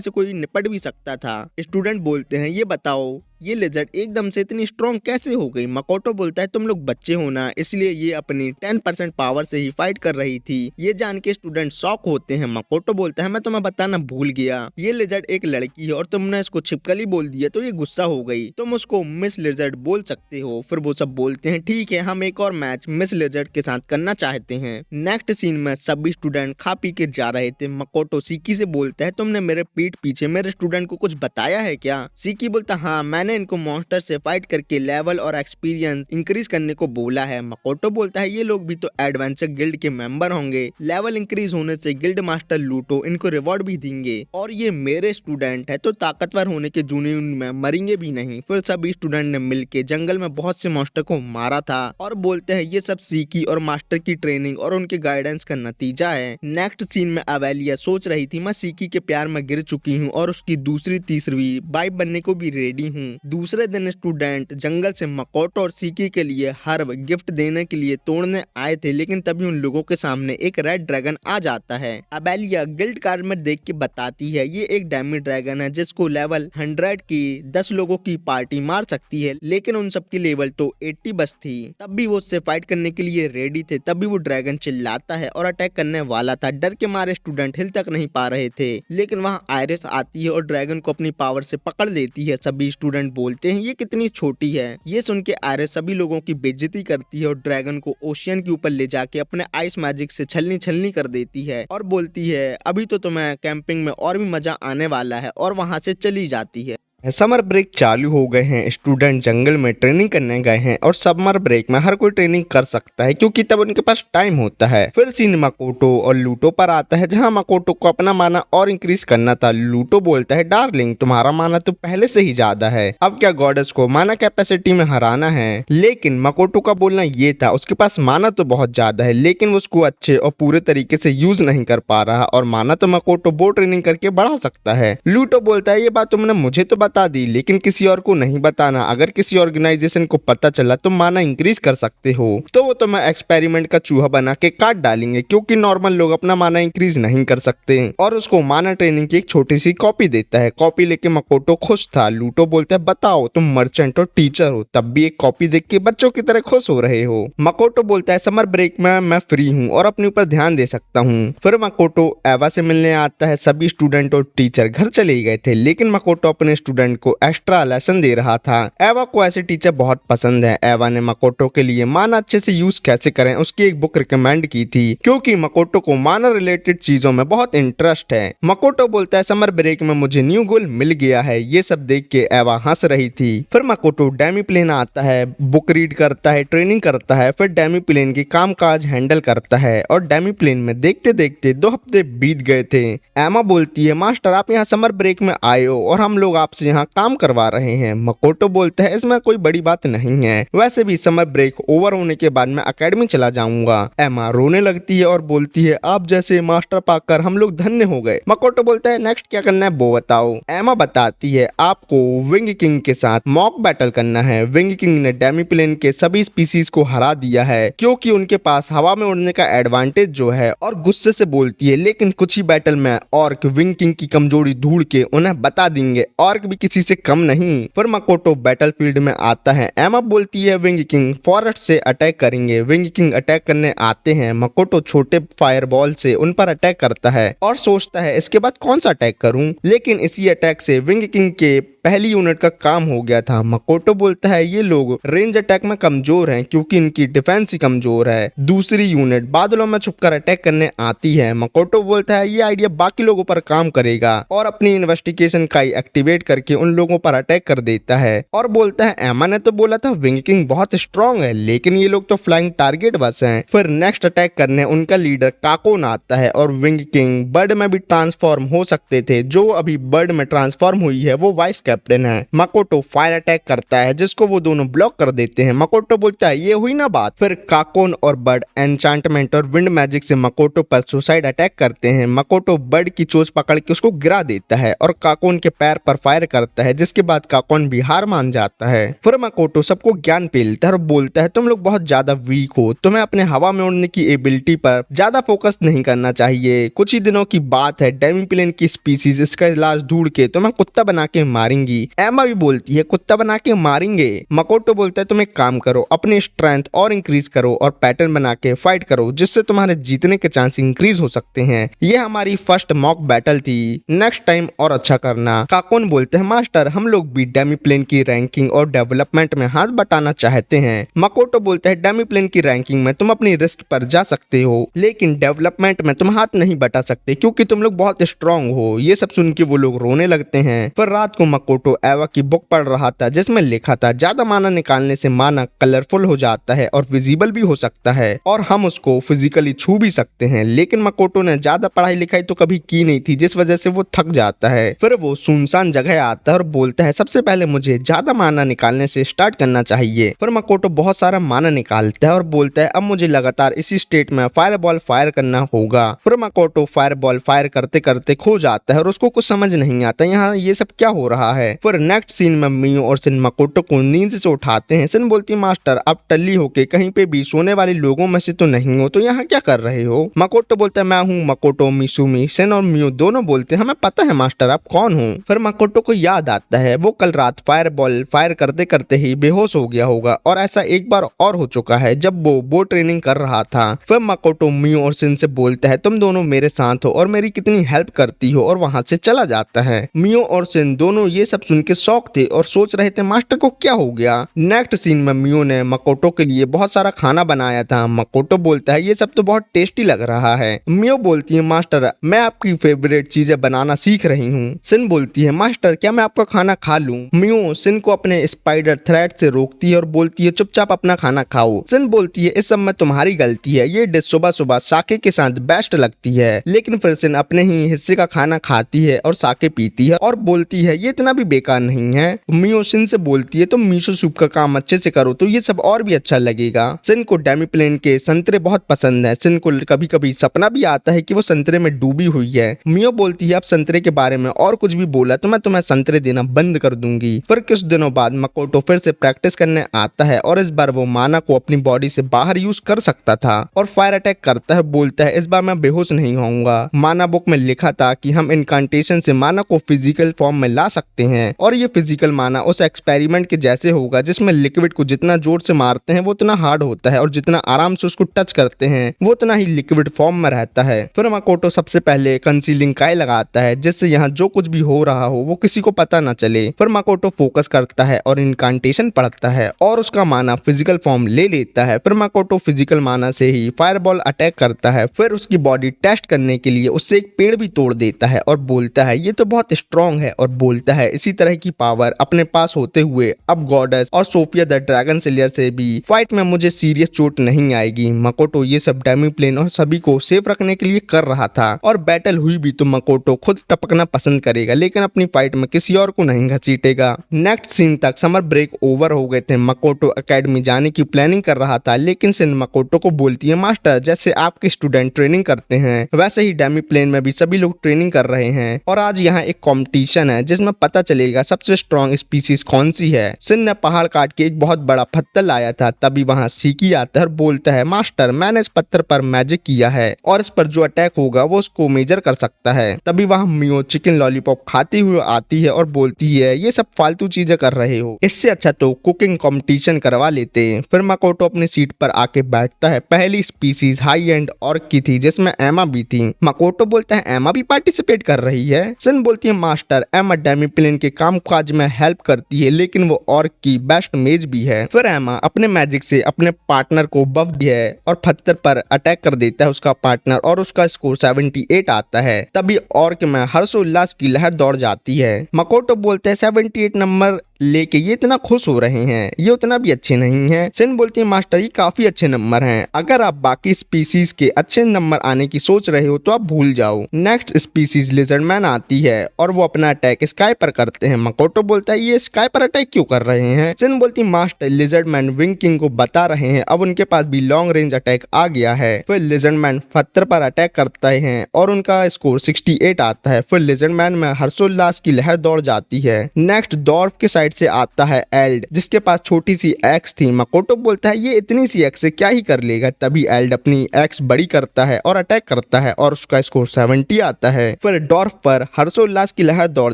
से कोई निपट भी सकता था। स्टूडेंट बोलते हैं ये बताओ ये लिजर्ड एकदम से इतनी स्ट्रॉन्ग कैसे हो गई। मकोटो बोलता है तुम लोग बच्चे हो ना, इसलिए ये अपनी 10% पावर से ही फाइट कर रही थी। ये जान के स्टूडेंट शॉक होते हैं। मकोटो बोलता है मैं तुम्हें बताना भूल गया, ये लिजर्ड एक लड़की है और तुमने इसको छिपकली बोल दिया तो ये गुस्सा हो गई। तुम उसको मिस लिजर्ड बोल सकते हो। फिर वो सब बोलते हैं ठीक है, हम एक और मैच मिस लिजर्ड के साथ करना चाहते हैं। नेक्स्ट सीन में सभी स्टूडेंट खा पी के जा रहे थे। मकोटो सीकी से बोलता है तुमने मेरे पीठ पीछे मेरे स्टूडेंट को कुछ बताया है क्या। सीकी बोलता हाँ, मैंने इनको मॉन्स्टर से फाइट करके लेवल और एक्सपीरियंस इंक्रीज करने को बोला है। मकोटो बोलता है ये लोग भी तो एडवेंचर गिल्ड के मेंबर होंगे, लेवल इंक्रीज होने से गिल्ड मास्टर लूटो इनको रिवॉर्ड भी देंगे और ये मेरे स्टूडेंट है तो ताकतवर होने के जुनून में मरेंगे भी नहीं। फिर सभी स्टूडेंट ने मिलके जंगल में बहुत से मॉन्स्टर को मारा था और बोलते हैं ये सब सीकी और मास्टर की ट्रेनिंग और उनके गाइडेंस का नतीजा है। नेक्स्ट सीन में अवेलिया सोच रही थी मैं सीकी के प्यार में गिर चुकी हूँ और उसकी दूसरी तीसरी वाइफ बनने को भी रेडी हूँ। दूसरे दिन स्टूडेंट जंगल से मकोटो और सीकी के लिए हर्ब गिफ्ट देने के लिए तोड़ने आए थे, लेकिन तभी उन लोगों के सामने एक रेड ड्रैगन आ जाता है। अबेलिया गिल्ड कार्ड में देख के बताती है ये एक डैमी ड्रैगन है जिसको लेवल 100 की 10 लोगों की पार्टी मार सकती है, लेकिन उन सबकी लेवल तो 80 बस थी। तब भी वो उससे फाइट करने के लिए रेडी थे। तभी वो ड्रैगन चिल्लाता है और अटैक करने वाला था। डर के मारे स्टूडेंट हिल तक नहीं पा रहे थे, लेकिन वहाँ आयरिस आती है और ड्रैगन को अपनी पावर से पकड़ लेती है। सभी स्टूडेंट बोलते हैं ये कितनी छोटी है। ये सुन के आयरिस सभी लोगों की बेइज्जती करती है और ड्रैगन को ओशियन के ऊपर ले जाके अपने आइस मैजिक से छलनी छलनी कर देती है और बोलती है अभी तो तुम्हें कैंपिंग में और भी मजा आने वाला है और वहाँ से चली जाती है। समर ब्रेक चालू हो गए हैं, स्टूडेंट जंगल में ट्रेनिंग करने गए हैं और समर ब्रेक में हर कोई ट्रेनिंग कर सकता है क्योंकि तब उनके पास टाइम होता है। फिर सीन मकोटो और लूटो पर आता है जहां मकोटो को अपना माना और इंक्रीज करना था। लूटो बोलता है डार्लिंग तुम्हारा माना तो पहले से ही ज्यादा है, अब क्या गॉडेस को माना कैपेसिटी में हराना है। लेकिन मकोटो का बोलना ये था उसके पास माना तो बहुत ज्यादा है लेकिन वो उसको अच्छे और पूरे तरीके से यूज नहीं कर पा रहा और माना तो मकोटो वो ट्रेनिंग करके बढ़ा सकता है। लूटो बोलता है ये बात तुमने मुझे तो बता दी लेकिन किसी और को नहीं बताना, अगर किसी ऑर्गेनाइजेशन को पता चला तो माना इंक्रीज कर सकते हो तो वो तुम्हें एक्सपेरिमेंट का चूहा बना के काट डालेंगे क्योंकि नॉर्मल लोग अपना माना इंक्रीज नहीं कर सकते। और उसको माना ट्रेनिंग की एक छोटी सी कॉपी देता है। कॉपी लेके मकोटो खुश था। लूटो बोलता है बताओ तुम मर्चेंट और टीचर हो तब भी एक कॉपी देख के बच्चों की तरह खुश हो रहे हो। मकोटो बोलता है समर ब्रेक में मैं फ्री हूँ और अपने ऊपर ध्यान दे सकता हूँ। फिर मकोटो एवा से मिलने आता है। सभी स्टूडेंट और टीचर घर चले गए थे लेकिन मकोटो अपने स्टूडेंट को एक्स्ट्रा लेसन दे रहा था। एवा को ऐसे टीचर बहुत पसंद है। एवा ने मकोटो के लिए माना अच्छे से यूज कैसे करें उसकी एक बुक रिकमेंड की थी क्योंकि मकोटो को माना रिलेटेड चीजों में बहुत इंटरेस्ट है। मकोटो बोलता है समर ब्रेक में मुझे न्यू गोल मिल गया है। ये सब देख के एवा हंस रही थी। फिर मकोटो डेमी प्लेन आता है, बुक रीड करता है, ट्रेनिंग करता है, फिर डेमी प्लेन के काम काज हैंडल करता है और डेमी प्लेन में देखते देखते 2 हफ्ते बीत गए थे। एमा बोलती है मास्टर आप यहाँ समर ब्रेक में आए हो और हम लोग आपसे यहाँ काम करवा रहे हैं। मकोटो बोलता है इसमें कोई बड़ी बात नहीं है, वैसे भी समर ब्रेक ओवर होने के बाद मैं एकेडमी चला जाऊंगा। एमा रोने लगती है और बोलती है आप जैसे मास्टर पाकर हम लोग धन्य हो गए। मकोटो बोलता है नेक्स्ट क्या करना है वो बताओ। एमा बताती है आपको विंग किंग के साथ मॉक बैटल करना है। विंग किंग ने डेमी प्लेन के सभी स्पीसीज को हरा दिया है क्योंकि उनके पास हवा में उड़ने का एडवांटेज जो है और गुस्से से बोलती है लेकिन कुछ ही बैटल में ऑर्क विंग किंग की कमजोरी ढूंढ के उन्हें बता देंगे, ऑर्क भी किसी से कम नहीं। फिर मकोटो बैटलफील्ड में आता है। एमा बोलती है विंग किंग फॉरेस्ट से अटैक करेंगे। विंग किंग अटैक करने आते हैं। मकोटो छोटे फायरबॉल से उन पर अटैक करता है और सोचता है इसके बाद कौन सा अटैक करूं, लेकिन इसी अटैक से विंग किंग के पहली यूनिट का काम हो गया था। मकोटो बोलता है ये लोग रेंज अटैक में कमजोर हैं क्योंकि इनकी डिफेंस ही कमजोर है। दूसरी यूनिट बादलों में छुपकर अटैक करने आती है। मकोटो बोलता है ये आइडिया बाकी लोगों पर काम करेगा और अपनी इन्वेस्टिगेशन का एक्टिवेट करके होके उन लोगों पर अटैक कर देता है और बोलता है एमा ने तो बोला था विंग किंग बहुत स्ट्रॉन्ग है, लेकिन ये लोग तो फ्लाइंग टारगेट बस हैं। फिर नेक्स्ट अटैक करने उनका लीडर काकोन आता है और विंग किंग बर्ड में भी ट्रांसफॉर्म हो सकते थे। जो अभी बर्ड में ट्रांसफॉर्म हुई है वो वाइस कैप्टन है। मकोटो फायर अटैक करता है जिसको वो दोनों ब्लॉक कर देते हैं। मकोटो बोलता है ये हुई ना बात। फिर काकोन और बर्ड एन्चांटमेंट और विंड मैजिक से मकोटो पर सुसाइड अटैक करते हैं। मकोटो बर्ड की चोंच पकड़ के उसको गिरा देता है और काकोन के पैर पर फायर करता है, जिसके बाद काकोन भी हार मान जाता है। फिर मकोटो सबको ज्ञान पेलता है और बोलता है तुम लोग बहुत ज्यादा वीक हो, तुम्हें अपने हवा में उड़ने की एबिलिटी पर ज्यादा फोकस नहीं करना चाहिए। कुछ ही दिनों की बात है, डेमीप्लेन की स्पीसीज इसका इलाज ढूंढ के तुम्हें कुत्ता बना के मारेंगी। एमा भी बोलती है कुत्ता बना के मारेंगे। मकोटो बोलता है तुम एक काम करो, अपनी स्ट्रेंथ और इंक्रीज करो और पैटर्न बना के फाइट करो, जिससे तुम्हारे जीतने के चांस इंक्रीज हो सकते हैं। ये हमारी फर्स्ट मॉक बैटल थी, नेक्स्ट टाइम और अच्छा करना। काकोन बोलते हैं मास्टर हम लोग भी डेमीप्लेन की रैंकिंग और डेवलपमेंट में हाथ बटाना चाहते हैं। मकोटो बोलता है डेमीप्लेन की रैंकिंग में तुम अपनी रिस्क पर जा सकते हो, लेकिन डेवलपमेंट में तुम हाथ नहीं बटा सकते क्योंकि तुम लोग बहुत स्ट्रांग हो। ये सब सुन के वो लोग रोने लगते हैं। फिर रात को मकोटो एवा की बुक पढ़ रहा था जिसमें लिखा था ज्यादा माना निकालने से माना कलरफुल हो जाता है और विजिबल भी हो सकता है और हम उसको फिजिकली छू भी सकते हैं। लेकिन मकोटो ने ज्यादा पढ़ाई लिखाई तो कभी की नहीं थी, जिस वजह से वो थक जाता है। फिर वो सुनसान जगह आता है और बोलता है सबसे पहले मुझे ज्यादा माना निकालने से स्टार्ट करना चाहिए। फिर मकोटो बहुत सारा माना निकालता है और बोलता है अब मुझे लगातार इसी स्टेट में फायर बॉल फायर करना होगा। फिर मकोटो फायर बॉल फायर करते करते खो जाता है और उसको कुछ समझ नहीं आता यहाँ ये सब क्या हो रहा है। फिर नेक्स्ट सीन में मियो और सिन मकोटो को नींद से उठाते हैं। सिन बोलती है मास्टर आप टल्ली होके कहीं पे भी सोने वाले लोगों में से तो नहीं हो, तो यहाँ क्या कर रहे हो। मकोटो बोलता है मैं हूँ मकोटो मिसुमी। सिन और मियो दोनों बोलते हैं हमें पता है मास्टर आप कौन हो। फिर मकोटो को याद आता है वो कल रात फायर बॉल फायर करते करते ही बेहोश हो गया होगा और ऐसा एक बार और हो चुका है जब वो बोट ट्रेनिंग कर रहा था। फिर मकोटो मियो और सिन से बोलता है तुम दोनों मेरे साथ हो और मेरी कितनी हेल्प करती हो और वहां से चला जाता है। मियो और सिन दोनों ये सब सुन के शौक थे और सोच रहे थे मास्टर को क्या हो गया। नेक्स्ट सीन में मियो ने मकोटो के लिए बहुत सारा खाना बनाया था। मकोटो बोलता है ये सब तो बहुत टेस्टी लग रहा है। मियो बोलती है मास्टर मैं आपकी फेवरेट चीजें बनाना सीख रही हूँ। सिन बोलती है मास्टर क्या मैं आपका खाना खा लूं। मियो सिन को अपने स्पाइडर थ्रेड से रोकती है और बोलती है चुपचाप अपना खाना खाओ। सिन बोलती है इस सब में तुम्हारी गलती है, ये डिश सुबह सुबह साके के साथ बेस्ट लगती है। लेकिन फिर सिन अपने ही हिस्से का खाना खाती है और साके पीती है और बोलती है ये इतना भी बेकार नहीं है। मियो सिन से बोलती है तुम मिसो सूप का काम अच्छे से करो तो ये सब और भी अच्छा लगेगा। सिन को डेमीप्लेन के संतरे बहुत पसंद है। सिन को कभी कभी सपना भी आता है कि वो संतरे में डूबी हुई है। मियो बोलती है अब संतरे के बारे में और कुछ भी बोला तो मैं तुम्हें संतरे देना बंद कर दूंगी। फिर कुछ दिनों बाद मकोटो फिर से प्रैक्टिस करने आता है और इस बार वो माना को अपनी बॉडी से बाहर यूज कर सकता था और फायर अटैक करता है। बोलता है इस बार मैं बेहोश नहीं होऊंगा। माना बुक में लिखा था कि हम इनकांटेशन से माना को फिजिकल फॉर्म में ला सकते हैं और ये फिजिकल माना उस एक्सपेरिमेंट के जैसे होगा जिसमें लिक्विड को जितना जोर से मारते हैं वो उतना हार्ड होता है और जितना आराम से उसको टच करते हैं वो उतना ही लिक्विड फॉर्म में रहता है। फिर मकोटो सबसे पहले कंसीलिंग काई लगाता है जिससे यहाँ जो कुछ भी हो रहा हो वो किसी को पता न चले। फिर मकोटो फोकस करता है और इनकांटेशन पढ़ता है और उसका माना फिजिकल फॉर्म ले लेता है। फिर मकोटो फिजिकल माना से ही फायरबॉल अटैक करता है। फिर उसकी बॉडी टेस्ट करने के लिए उससे एक पेड़ भी तोड़ देता है और बोलता है ये तो बहुत स्ट्रॉन्ग है और बोलता है इसी तरह की पावर अपने पास होते हुए अब गॉडेस और सोफिया द ड्रैगन स्लेयर से भी फाइट में मुझे सीरियस चोट नहीं आएगी। मकोटो ये सब डेमीप्लेन और सभी को सेफ रखने के लिए कर रहा था और बैटल हुई भी तो मकोटो खुद टपकना पसंद करेगा लेकिन अपनी फाइट में किसी और को नहीं घसीटेगा। नेक्स्ट सीन तक समर ब्रेक ओवर हो गए थे। मकोटो एकेडमी जाने की प्लानिंग कर रहा था लेकिन सिन मकोटो को बोलती है मास्टर जैसे आपके स्टूडेंट ट्रेनिंग करते हैं वैसे ही डेमीप्लेन में भी सभी लोग ट्रेनिंग कर रहे हैं और आज यहाँ एक कंपटीशन है जिसमें पता चलेगा सबसे स्ट्रॉन्ग स्पीसीज कौन सी है। सिन ने पहाड़ काट के एक बहुत बड़ा पत्थर लाया था। तभी वहाँ सीकी आता है और बोलता है मास्टर मैंने इस पत्थर पर मैजिक किया है और इस पर जो अटैक होगा वो उसको मेजर कर सकता है। तभी वहाँ मियो चिकन लॉलीपॉप खाती हुई आती है और बोलती है ये सब फालतू चीजें कर रहे हो, इससे अच्छा तो कुकिंग कंपटीशन करवा लेते हैं। फिर मकोटो अपनी सीट पर आके बैठता है। पहली स्पीसीज हाई एंड ऑर्क की थी जिसमें एमा भी थी। मकोटो बोलता है एमा भी पार्टिसिपेट कर रही है। सिन बोलती है मास्टर एमा डेमीप्लेन के कामकाज में हेल्प करती है लेकिन वो ऑर्क की बेस्ट मेज भी है। फिर एमा अपने मैजिक से अपने पार्टनर को बफ दिया है और पत्थर पर अटैक कर देता है उसका पार्टनर और उसका स्कोर 78 आता है। तभी ऑर्क में हर्षोल्लास की लहर दौड़ जाती है। मकोटो बोलते हैं 78 नंबर लेके ये इतना खुश हो रहे हैं, ये उतना भी अच्छे नहीं हैं। सिन बोलती है मास्टर ये काफी अच्छे नंबर हैं, अगर आप बाकी स्पीसीज के अच्छे नंबर आने की सोच रहे हो तो आप भूल जाओ। नेक्स्ट स्पीसीज लिजर्डमैन आती है और वो अपना अटैक स्काई पर करते हैं। मकोटो बोलता है ये स्काई पर अटैक क्यों कर रहे हैं? सिन बोलती मास्टर लिजर्डमैन विंग किंग को बता रहे हैं अब उनके पास भी लॉन्ग रेंज अटैक आ गया है। फिर लिजर्डमैन पत्थर पर अटैक करते हैं और उनका स्कोर 68 आता है। फिर लिजर्डमैन में हर्षोल्लास की लहर दौड़ जाती है। नेक्स्ट डॉर्फ के साइड से आता है एल्ड जिसके पास छोटी सी एक्स थी। मकोटो बोलता है ये इतनी सी एक्स से क्या ही कर लेगा। तभी एल्ड अपनी एक्स बड़ी करता है और अटैक करता है और उसका स्कोर 70 आता है। फिर डॉर्फ पर हर्षोल्लास की लहर दौड़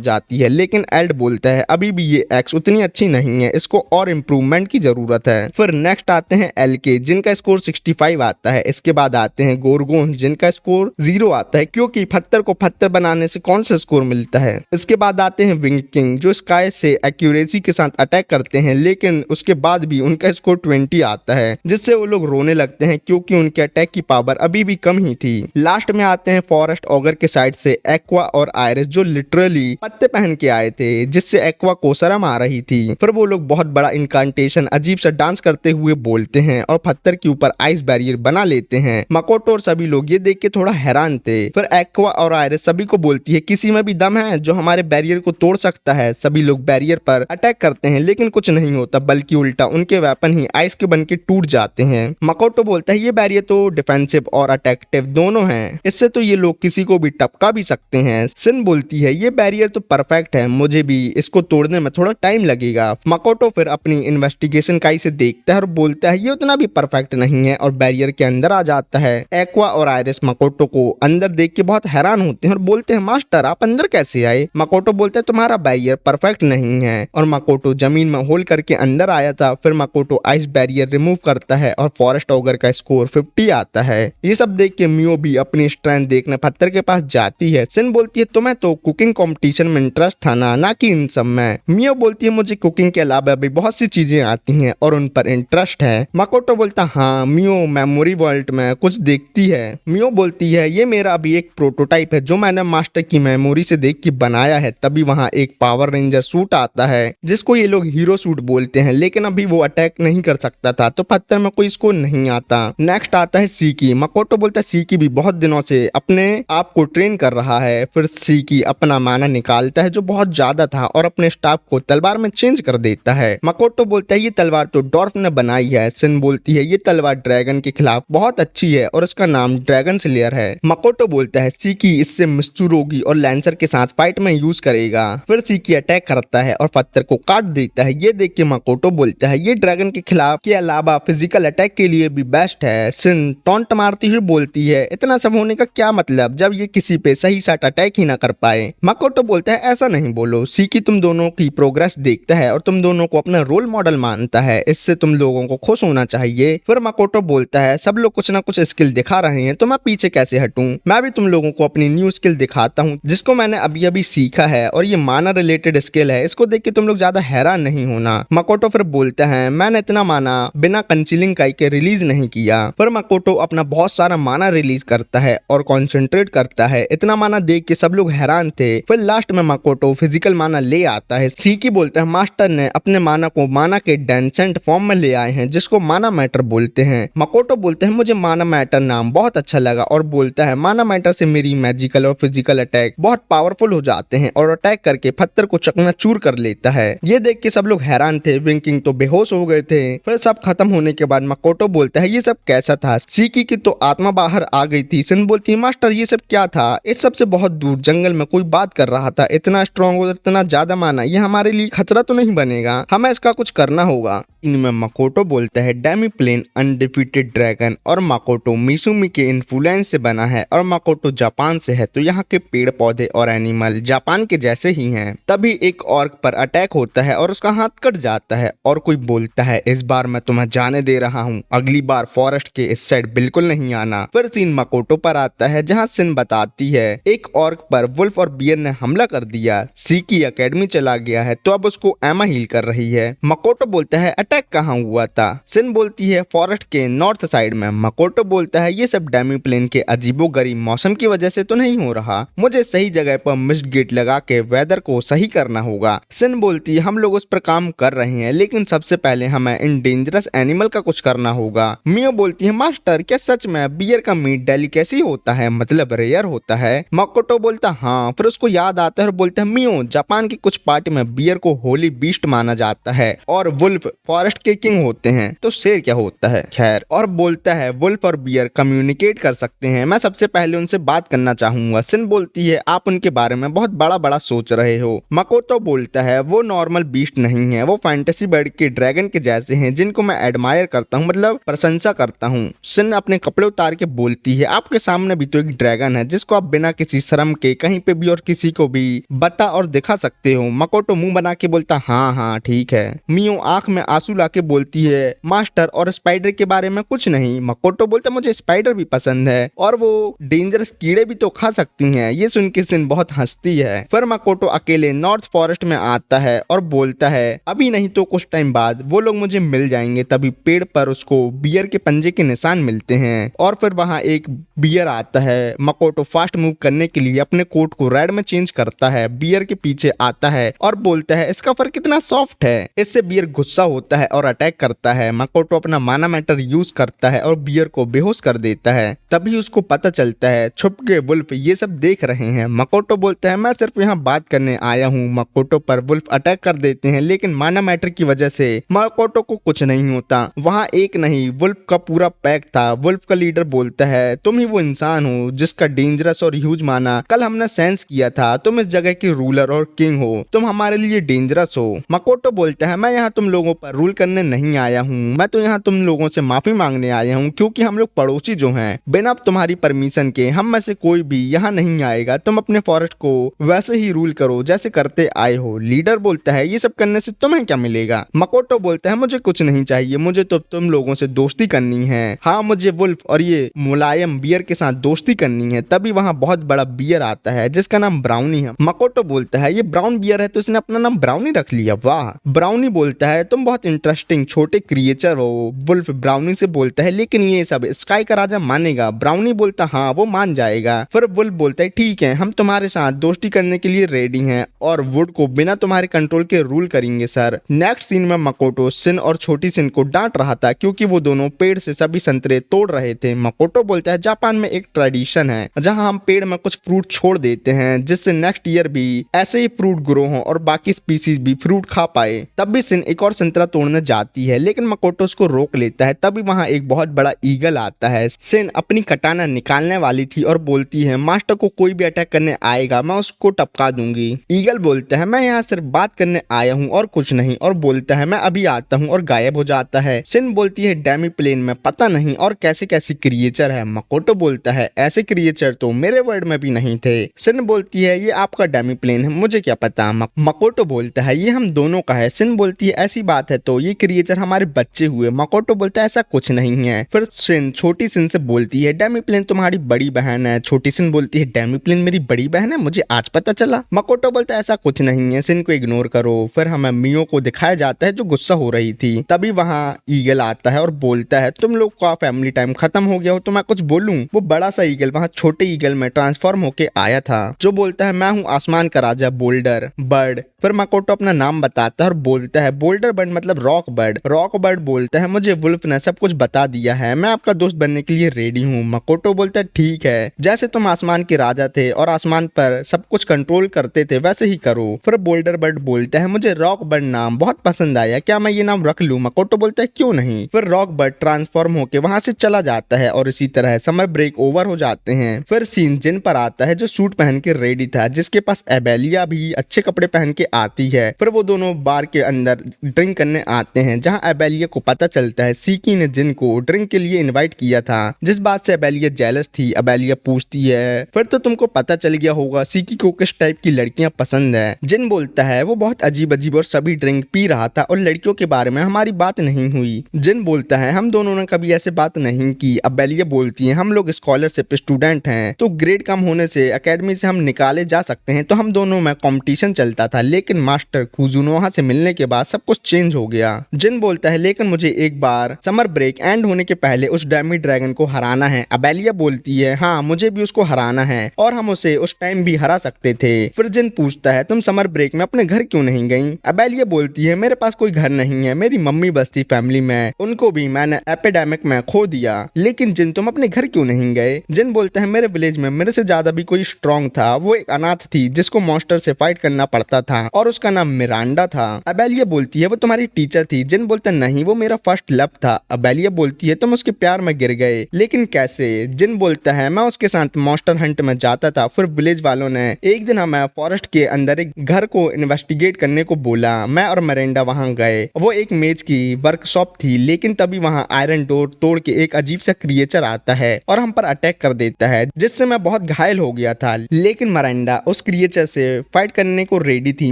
जाती है लेकिन एल्ड बोलता है अभी भी ये एक्स उतनी अच्छी नहीं है, इसको और इम्प्रूवमेंट की जरूरत है। फिर नेक्स्ट आते हैं एलके जिनका स्कोर 65 आता है। इसके बाद आते हैं गोरगोन जिनका स्कोर 0 आता है क्योंकि पत्थर को पत्थर बनाने से कौन सा स्कोर मिलता है। इसके बाद आते हैं विंग किंग जो स्काई से एक्यूरेसी के साथ अटैक करते हैं लेकिन उसके बाद भी उनका स्कोर 20 आता है जिससे वो लोग रोने लगते हैं क्योंकि उनके अटैक की पावर अभी भी कम ही थी। लास्ट में आते हैं फॉरेस्ट ऑगर के साइड से एक्वा और आयरिस जो लिटरली पत्ते पहन के आए थे जिससे एक्वा को शर्म आ रही थी। फिर वो लोग बहुत बड़ा इनकांटेशन अजीब सा डांस करते हुए बोलते हैं और पत्थर के ऊपर आइस बैरियर बना लेते हैं। मकोटो और सभी लोग ये देख के थोड़ा हैरान थे। फिर एक्वा और आयरिस सभी को बोलती है किसी में भी दम है जो हमारे बैरियर को तोड़ सकता है। सभी लोग बैरियर पर अटैक करते हैं लेकिन कुछ नहीं होता बल्कि उल्टा उनके वेपन ही आइस के बनके टूट जाते हैं। मकोटो बोलता है ये बैरियर तो डिफेंसिव और अटैक्टिव दोनों हैं, इससे तो ये लोग किसी को भी टपका भी सकते हैं। सिन बोलती है ये बैरियर तो परफेक्ट है, मुझे भी इसको तोड़ने में थोड़ा टाइम लगेगा। मकोटो फिर अपनी इन्वेस्टिगेशन काई से देखता है और बोलता है ये उतना भी परफेक्ट नहीं है और बैरियर के अंदर आ जाता है। एक्वा और आयरिस मकोटो को अंदर देख के बहुत हैरान होते हैं और बोलते हैं मास्टर आप अंदर कैसे आए? मकोटो बोलता है तुम्हारा बैरियर परफेक्ट नहीं है और मकोटो जमीन में होल करके अंदर आया था। फिर मकोटो आइस बैरियर रिमूव करता है और फॉरेस्ट ऑगर का स्कोर 50 आता है। ये सब देख के मियो भी अपनी स्ट्रेंथ देखने पत्थर के पास जाती है। सिन बोलती है तुम्हें तो कुकिंग कंपटीशन में इंटरेस्ट था ना कि इन सब में। मियो बोलती है मुझे कुकिंग के अलावा भी बहुत सी चीजें आती हैं और उन पर इंटरेस्ट है। मकोटो बोलता हाँ मियो मेमोरी वर्ल्ड में कुछ देखती है। मियो बोलती है ये मेरा अभी एक प्रोटोटाइप है जो मैंने मास्टर की मेमोरी से देख के बनाया है। तभी वहाँ एक पावर रेंजर सूट आता है जिसको ये लोग हीरो सूट बोलते हैं लेकिन अभी वो अटैक नहीं कर सकता था तो पत्थर में कोई स्कोर नहीं आता। नेक्स्ट आता है सीकी। मकोटो बोलता है सीकी भी बहुत दिनों से अपने आप को ट्रेन कर रहा है। फिर सीकी अपना माना निकालता है जो बहुत ज्यादा था और अपने स्टाफ को तलवार में चेंज कर देता है। मकोटो बोलता है ये तलवार तो डॉर्फ ने बनाई है। सिन बोलती है ये तलवार ड्रैगन के खिलाफ बहुत अच्छी है और इसका नाम ड्रैगन स्लेयर है। मकोटो बोलता है सीकी इससे मित्सुरुगी और लैंसर के साथ फाइट में यूज करेगा। फिर सीकी अटैक करता है और पत्थर को काट देता है। ये देख के मकोटो बोलता है ये ड्रैगन के खिलाफ के अलावा फिजिकल अटैक के लिए भी बेस्ट है। सिन टॉन्ट मारती हुई बोलती है इतना सब होने का क्या मतलब जब ये किसी पे सही साट अटैक ही ना कर पाए। मकोटो बोलता है ऐसा नहीं बोलो, सीकी तुम दोनों की प्रोग्रेस देखता है और तुम दोनों को अपना रोल मॉडल मानता है, इससे तुम लोगों को खुश होना चाहिए। फिर मकोटो बोलता है सब लोग कुछ ना कुछ स्किल दिखा रहे हैं तो मैं पीछे कैसे हटूं, मैं भी तुम लोगों को अपनी न्यू स्किल दिखाता हूँ जिसको मैंने अभी अभी सीखा है और ये माना रिलेटेड स्किल है, इसको देख के तुम लोग ज्यादा हैरान नहीं होना। मकोटो फिर बोलता है मैंने इतना माना बिना कंसीलिंग के रिलीज नहीं किया। फिर मकोटो अपना बहुत सारा माना रिलीज करता है और कॉन्सेंट्रेट करता है। इतना माना देख के सब लोग हैरान थे। फिर लास्ट में मकोटो फिजिकल माना ले आता है। सीकी बोलता है मास्टर ने अपने माना को माना के डेंसेंट फॉर्म में ले आए हैं जिसको माना मैटर बोलते हैं। मकोटो बोलते हैं मुझे माना मैटर नाम बहुत अच्छा लगा और बोलता है माना मैटर से मेरी मैजिकल और फिजिकल अटैक बहुत पावरफुल हो जाते हैं और अटैक करके पत्थर को चकनाचूर कर लेता है। ये देख के सब लोग हैरान थे। विंग किंग तो बेहोश हो गए थे। फिर सब खत्म होने के बाद मकोटो बोलता है ये सब कैसा था? सीकी की तो आत्मा बाहर आ गई थी। सिन बोलती है मास्टर ये सब क्या था? इस सब से बहुत दूर जंगल में कोई बात कर रहा था, इतना स्ट्रॉन्ग और इतना ज्यादा माना, ये हमारे लिए खतरा तो नहीं बनेगा, हमें इसका कुछ करना होगा। इनमें मकोटो बोलता है डेमी प्लेन अनडिफीटेड ड्रैगन और मकोटो मिसुमी के इन्फ्लुएंस से बना है और मकोटो जापान से है तो यहाँ के पेड़ पौधे और एनिमल जापान के जैसे ही हैं। तभी एक ऑर्क पर अटैक अटैक होता है और उसका हाथ कट जाता है और कोई बोलता है इस बार मैं तुम्हें जाने दे रहा हूँ, अगली बार फॉरेस्ट के इस साइड बिल्कुल नहीं आना। फिर सीन मकोटो पर आता है जहाँ सिन बताती है एक ऑर्क पर वुल्फ और बियर ने हमला कर दिया, सी की एकेडमी चला गया है तो अब उसको एमा हील कर रही है। मकोटो बोलता है अटैक कहाँ हुआ था? सिन बोलती है फॉरेस्ट के नॉर्थ साइड में। मकोटो बोलता है ये सब डेमी प्लेन के अजीबोगरीब मौसम की वजह से तो नहीं हो रहा, मुझे सही जगह पर मिस्ट गेट लगा के वेदर को सही करना होगा। सिन बोलती है हम लोग उस पर काम कर रहे हैं लेकिन सबसे पहले हमें इन डेंजरस एनिमल का कुछ करना होगा। मियो बोलती है मास्टर क्या सच में बियर का मीट डेलिकेसी होता है, मतलब रेयर होता है? मकोटो बोलता हाँ। फिर उसको याद आता है और बोलता है मियो जापान की कुछ पार्टी में बियर को होली बीस्ट माना जाता है और वुल्फ फॉरेस्ट के किंग होते हैं, तो शेर क्या होता है? खैर, और बोलता है वुल्फ और बियर कम्युनिकेट कर सकते हैं, मैं सबसे पहले उनसे बात करना चाहूंगा। सिन बोलती है आप उनके बारे में बहुत बड़ा बड़ा सोच रहे हो। मकोटो बोलता है वो नॉर्मल बीस्ट नहीं है, वो फैंटेसी बर्ड के ड्रैगन के जैसे हैं जिनको मैं एडमायर करता हूँ, मतलब प्रशंसा करता हूँ। सिन अपने कपड़े उतार के बोलती है आपके सामने भी तो एक ड्रैगन है जिसको आप बिना किसी शर्म के कहीं पे भी और किसी को भी बता और दिखा सकते हो। मकोटो मुंह बना के बोलता हाँ हाँ ठीक है। मियो आंख में आंसू लाके बोलती है मास्टर और स्पाइडर के बारे में कुछ नहीं। मकोटो बोलता मुझे स्पाइडर भी पसंद है और वो डेंजरस कीड़े भी तो खा सकती हैं। ये सुन के सिन बहुत हंसती है। फिर मकोटो अकेले नॉर्थ फॉरेस्ट में आता है और बोलता है अभी नहीं तो कुछ टाइम बाद वो लोग मुझे मिल जाएंगे। तभी पेड़ पर उसको बियर के पंजे के निशान मिलते हैं और फिर वहां एक बियर आता है। मकोटो फास्ट मूव करने के लिए अपने कोट को रेड में चेंज करता है, बियर के पीछे आता है और बोलता है इसका फर कितना सॉफ्ट है। इससे बियर गुस्सा होता है और अटैक करता है। मकोटो अपना माना मैटर यूज करता है और बियर को बेहोश कर देता है। तभी उसको पता चलता है छुप के वुल्फ ये सब देख रहे हैं। मकोटो बोलता है मैं सिर्फ यहाँ बात करने आया हूँ। मकोटो पर वुल्फ अटैक कर देते हैं लेकिन माना मैटर की वजह से मकोटो को कुछ नहीं होता। वहाँ एक नहीं वुल्फ का पूरा पैक था। वुल्फ का लीडर बोलता है तुम ही वो इंसान हो जिसका डेंजरस और ह्यूज माना कल हमने सेंस किया था। तुम इस जगह के रूलर और किंग हो, तुम हमारे लिए डेंजरस हो। मकोटो बोलता है मैं यहाँ तुम लोगों पर रूल करने नहीं आया हूँ, मैं तो यहाँ तुम लोगों से माफी मांगने आया हूँ क्योंकि हम लोग पड़ोसी जो हैं बिना तुम्हारी परमिशन के हम में से कोई भी यहाँ नहीं आएगा। तुम अपने फॉरेस्ट को वैसे ही रूल करो जैसे करते आए हो। लीडर बोलता है ये सब करने से तुम्हें क्या मिलेगा? मकोटो बोलता है मुझे कुछ नहीं चाहिए, मुझे तो तुम लोगों से दोस्ती करनी है। हाँ मुझे वुल्फ और ये मुलायम बियर के साथ दोस्ती करनी है। तभी वहाँ बहुत बड़ा बियर आता है जिसका नाम ब्राउनी है। मकोटो बोलता है ये ब्राउन बियर है तो इसने अपना नाम ब्राउनी रख लिया, वाह। ब्राउनी बोलता है तुम बहुत इंटरेस्टिंग छोटे क्रिएचर हो। वुल्फ ब्राउनी से बोलता है लेकिन ये सब स्काई का राजा मानेगा? ब्राउनी बोलता हाँ वो मान जाएगा। फिर वुल्फ बोलता है ठीक है हम तुम्हारे साथ दोस्ती करने के लिए रेडी हैं और वुड को बिना तुम्हारे कंट्रोल के रूल करेंगे सर। नेक्स्ट सीन में मकोटो सिन और छोटी सिन को डांट रहा था क्योंकि वो दोनों पेड़ से सभी संतरे तोड़ रहे थे। मकोटो बोलता है जापान में एक ट्रेडिशन है जहां हम पेड़ में कुछ फ्रूट छोड़ देते हैं जिससे नेक्स्ट ईयर भी ऐसे ही फ्रूट ग्रो हो और बाकी स्पीसीज भी फ्रूट खा पाए। तब भी सिन एक और संतरा तोड़ने जाती है लेकिन मकोटो उसको रोक लेता है। तभी वहां एक बहुत बड़ा ईगल आता है। सिन अपनी कटाना निकालने वाली थी और बोलती है मास्टर को कोई भी अटैक करने आएगा मैं उसको टपका दूंगी। ईगल बोलता है मैं यहाँ सिर्फ बात करने आया हूँ और कुछ नहीं, और बोलता है मैं अभी आता हूँ और गायब हो जाता है। सिन बोलती है डेमी प्लेन में पता नहीं और कैसे कैसे क्रिएचर है। मकोटो बोलता है ऐसे क्रिएचर तो मेरे वर्ल्ड में भी नहीं थे। सिन बोलती है ये आपका डेमी प्लेन है, मुझे क्या पता। मकोटो बोलता है ये हम दोनों का है। सिन बोलती है ऐसी बात है तो ये क्रिएचर हमारे बच्चे हुए। मकोटो बोलता है ऐसा कुछ नहीं है। फिर सिन छोटी सिन से बोलती है डेमी प्लेन तुम्हारी बड़ी बहन है। छोटी सिन बोलती है डेमी प्लेन मेरी बड़ी बहन है, मुझे आज पता चला। मकोटो बोलता है ऐसा कुछ नहीं है, सिन को इग्नोर करो। फिर हमें मियो को दिखाया जाता है जो गुस्सा हो रही थी। तभी वहाँ ईगल आता है और बोलता है तुम लोग का फैमिली टाइम खत्म हो गया हो तो मैं कुछ बोलूं। वो बड़ा सा ईगल वहाँ छोटे ईगल में ट्रांसफॉर्म होके आया था जो बोलता है मैं हूँ आसमान का राजा बोल्डर बर्ड। फिर मकोटो अपना नाम बताता है और बोलता है बोल्डर बर्ड मतलब रॉक बर्ड। रॉक बर्ड बोलता है मुझे वुल्फ ने सब कुछ बता दिया है, मैं आपका दोस्त बनने के लिए रेडी हूँ। मकोटो बोलता है ठीक है, जैसे तुम आसमान के राजा थे और आसमान पर सब कुछ कंट्रोल करते थे वैसे ही करो। फिर बोल्डर बर्ड बोलता है मुझे रॉक बर्ड नाम बहुत पसंद आया, क्या मैं ये नाम रख लूं? मकोटो बोलता है क्यों नहीं। फिर रॉक बर्ड ट्रांसफॉर्म होके वहां से चला जाता है और इसी तरह समर ब्रेक ओवर हो जाते हैं। फिर सीन जिन पर आता है जो सूट पहन के रेडी था, जिसके पास एबेलिया भी अच्छे कपड़े पहन के आती है। फिर वो दोनों बार के अंदर ड्रिंक करने आते हैं जहाँ एबेलिया को पता चलता है सीकी ने जिन को ड्रिंक के लिए इन्वाइट किया था, जिस बात से एबेलिया जेलस थी। एबेलिया पूछती है फिर तो तुमको पता चल गया होगा सीकी को किस टाइप की लड़कियां पसंद है। जिन बोलता है वो बहुत अजीब अजीब और सभी ड्रिंक पी रहा था और लड़कियों के बारे में हमारी बात नहीं हुई। जिन बोलता है हम दोनों ने कभी ऐसे बात नहीं की। अबेलिया बोलती है हम लोग स्कॉलरशिप स्टूडेंट हैं तो ग्रेड कम होने से एकेडमी से हम निकाले जा सकते हैं, तो हम दोनों में कंपटीशन चलता था, लेकिन मास्टर कुजुनोहा से मिलने के बाद सब कुछ चेंज हो गया। जिन बोलता है लेकिन मुझे एक बार समर ब्रेक एंड होने के पहले उस डेमी ड्रैगन को हराना है। अबेलिया बोलती है हाँ मुझे भी उसको हराना है और हम उसे उस टाइम भी हरा सकते थे। फिर जिन पूछता है तुम समर ब्रेक में अपने घर क्यों नहीं गई? अबेलिया बोलती है मेरे पास कोई घर नहीं है, मेरी मम्मी बस थी फैमिली में, उनको भी मैंने एपिडेमिक में खो दिया। लेकिन जिन तुम अपने घर क्यों नहीं गए? जिन बोलते हैं मेरे विलेज में मेरे से ज्यादा भी कोई स्ट्रॉन्ग था, वो एक अनाथ थी जिसको मॉन्स्टर से फाइट करना पड़ता था और उसका नाम मिरांडा था। अबेलिया बोलती है वो तुम्हारी टीचर थी। जिन बोलता नहीं वो मेरा फर्स्ट लव था। अबेलिया बोलती है तुम उसके प्यार में गिर गए, लेकिन कैसे? जिन बोलता है मैं उसके साथ मॉन्स्टर हंट में जाता था, फिर विलेज वालों ने एक दिन हमें फॉरेस्ट के अंदर एक घर को इन्वेस्टिगेट करने को बोला। मैं और मिरांडा वहां गए। वो एक मेज की वर्कशॉप थी, लेकिन तभी वहां आयरन डोर तोड़ के एक अजीब सा क्रिएचर आता है और हम पर अटैक कर देता है, जिससे मैं बहुत घायल हो गया था। लेकिन मिरांडा उस क्रिएचर से फाइट करने को रेडी थी।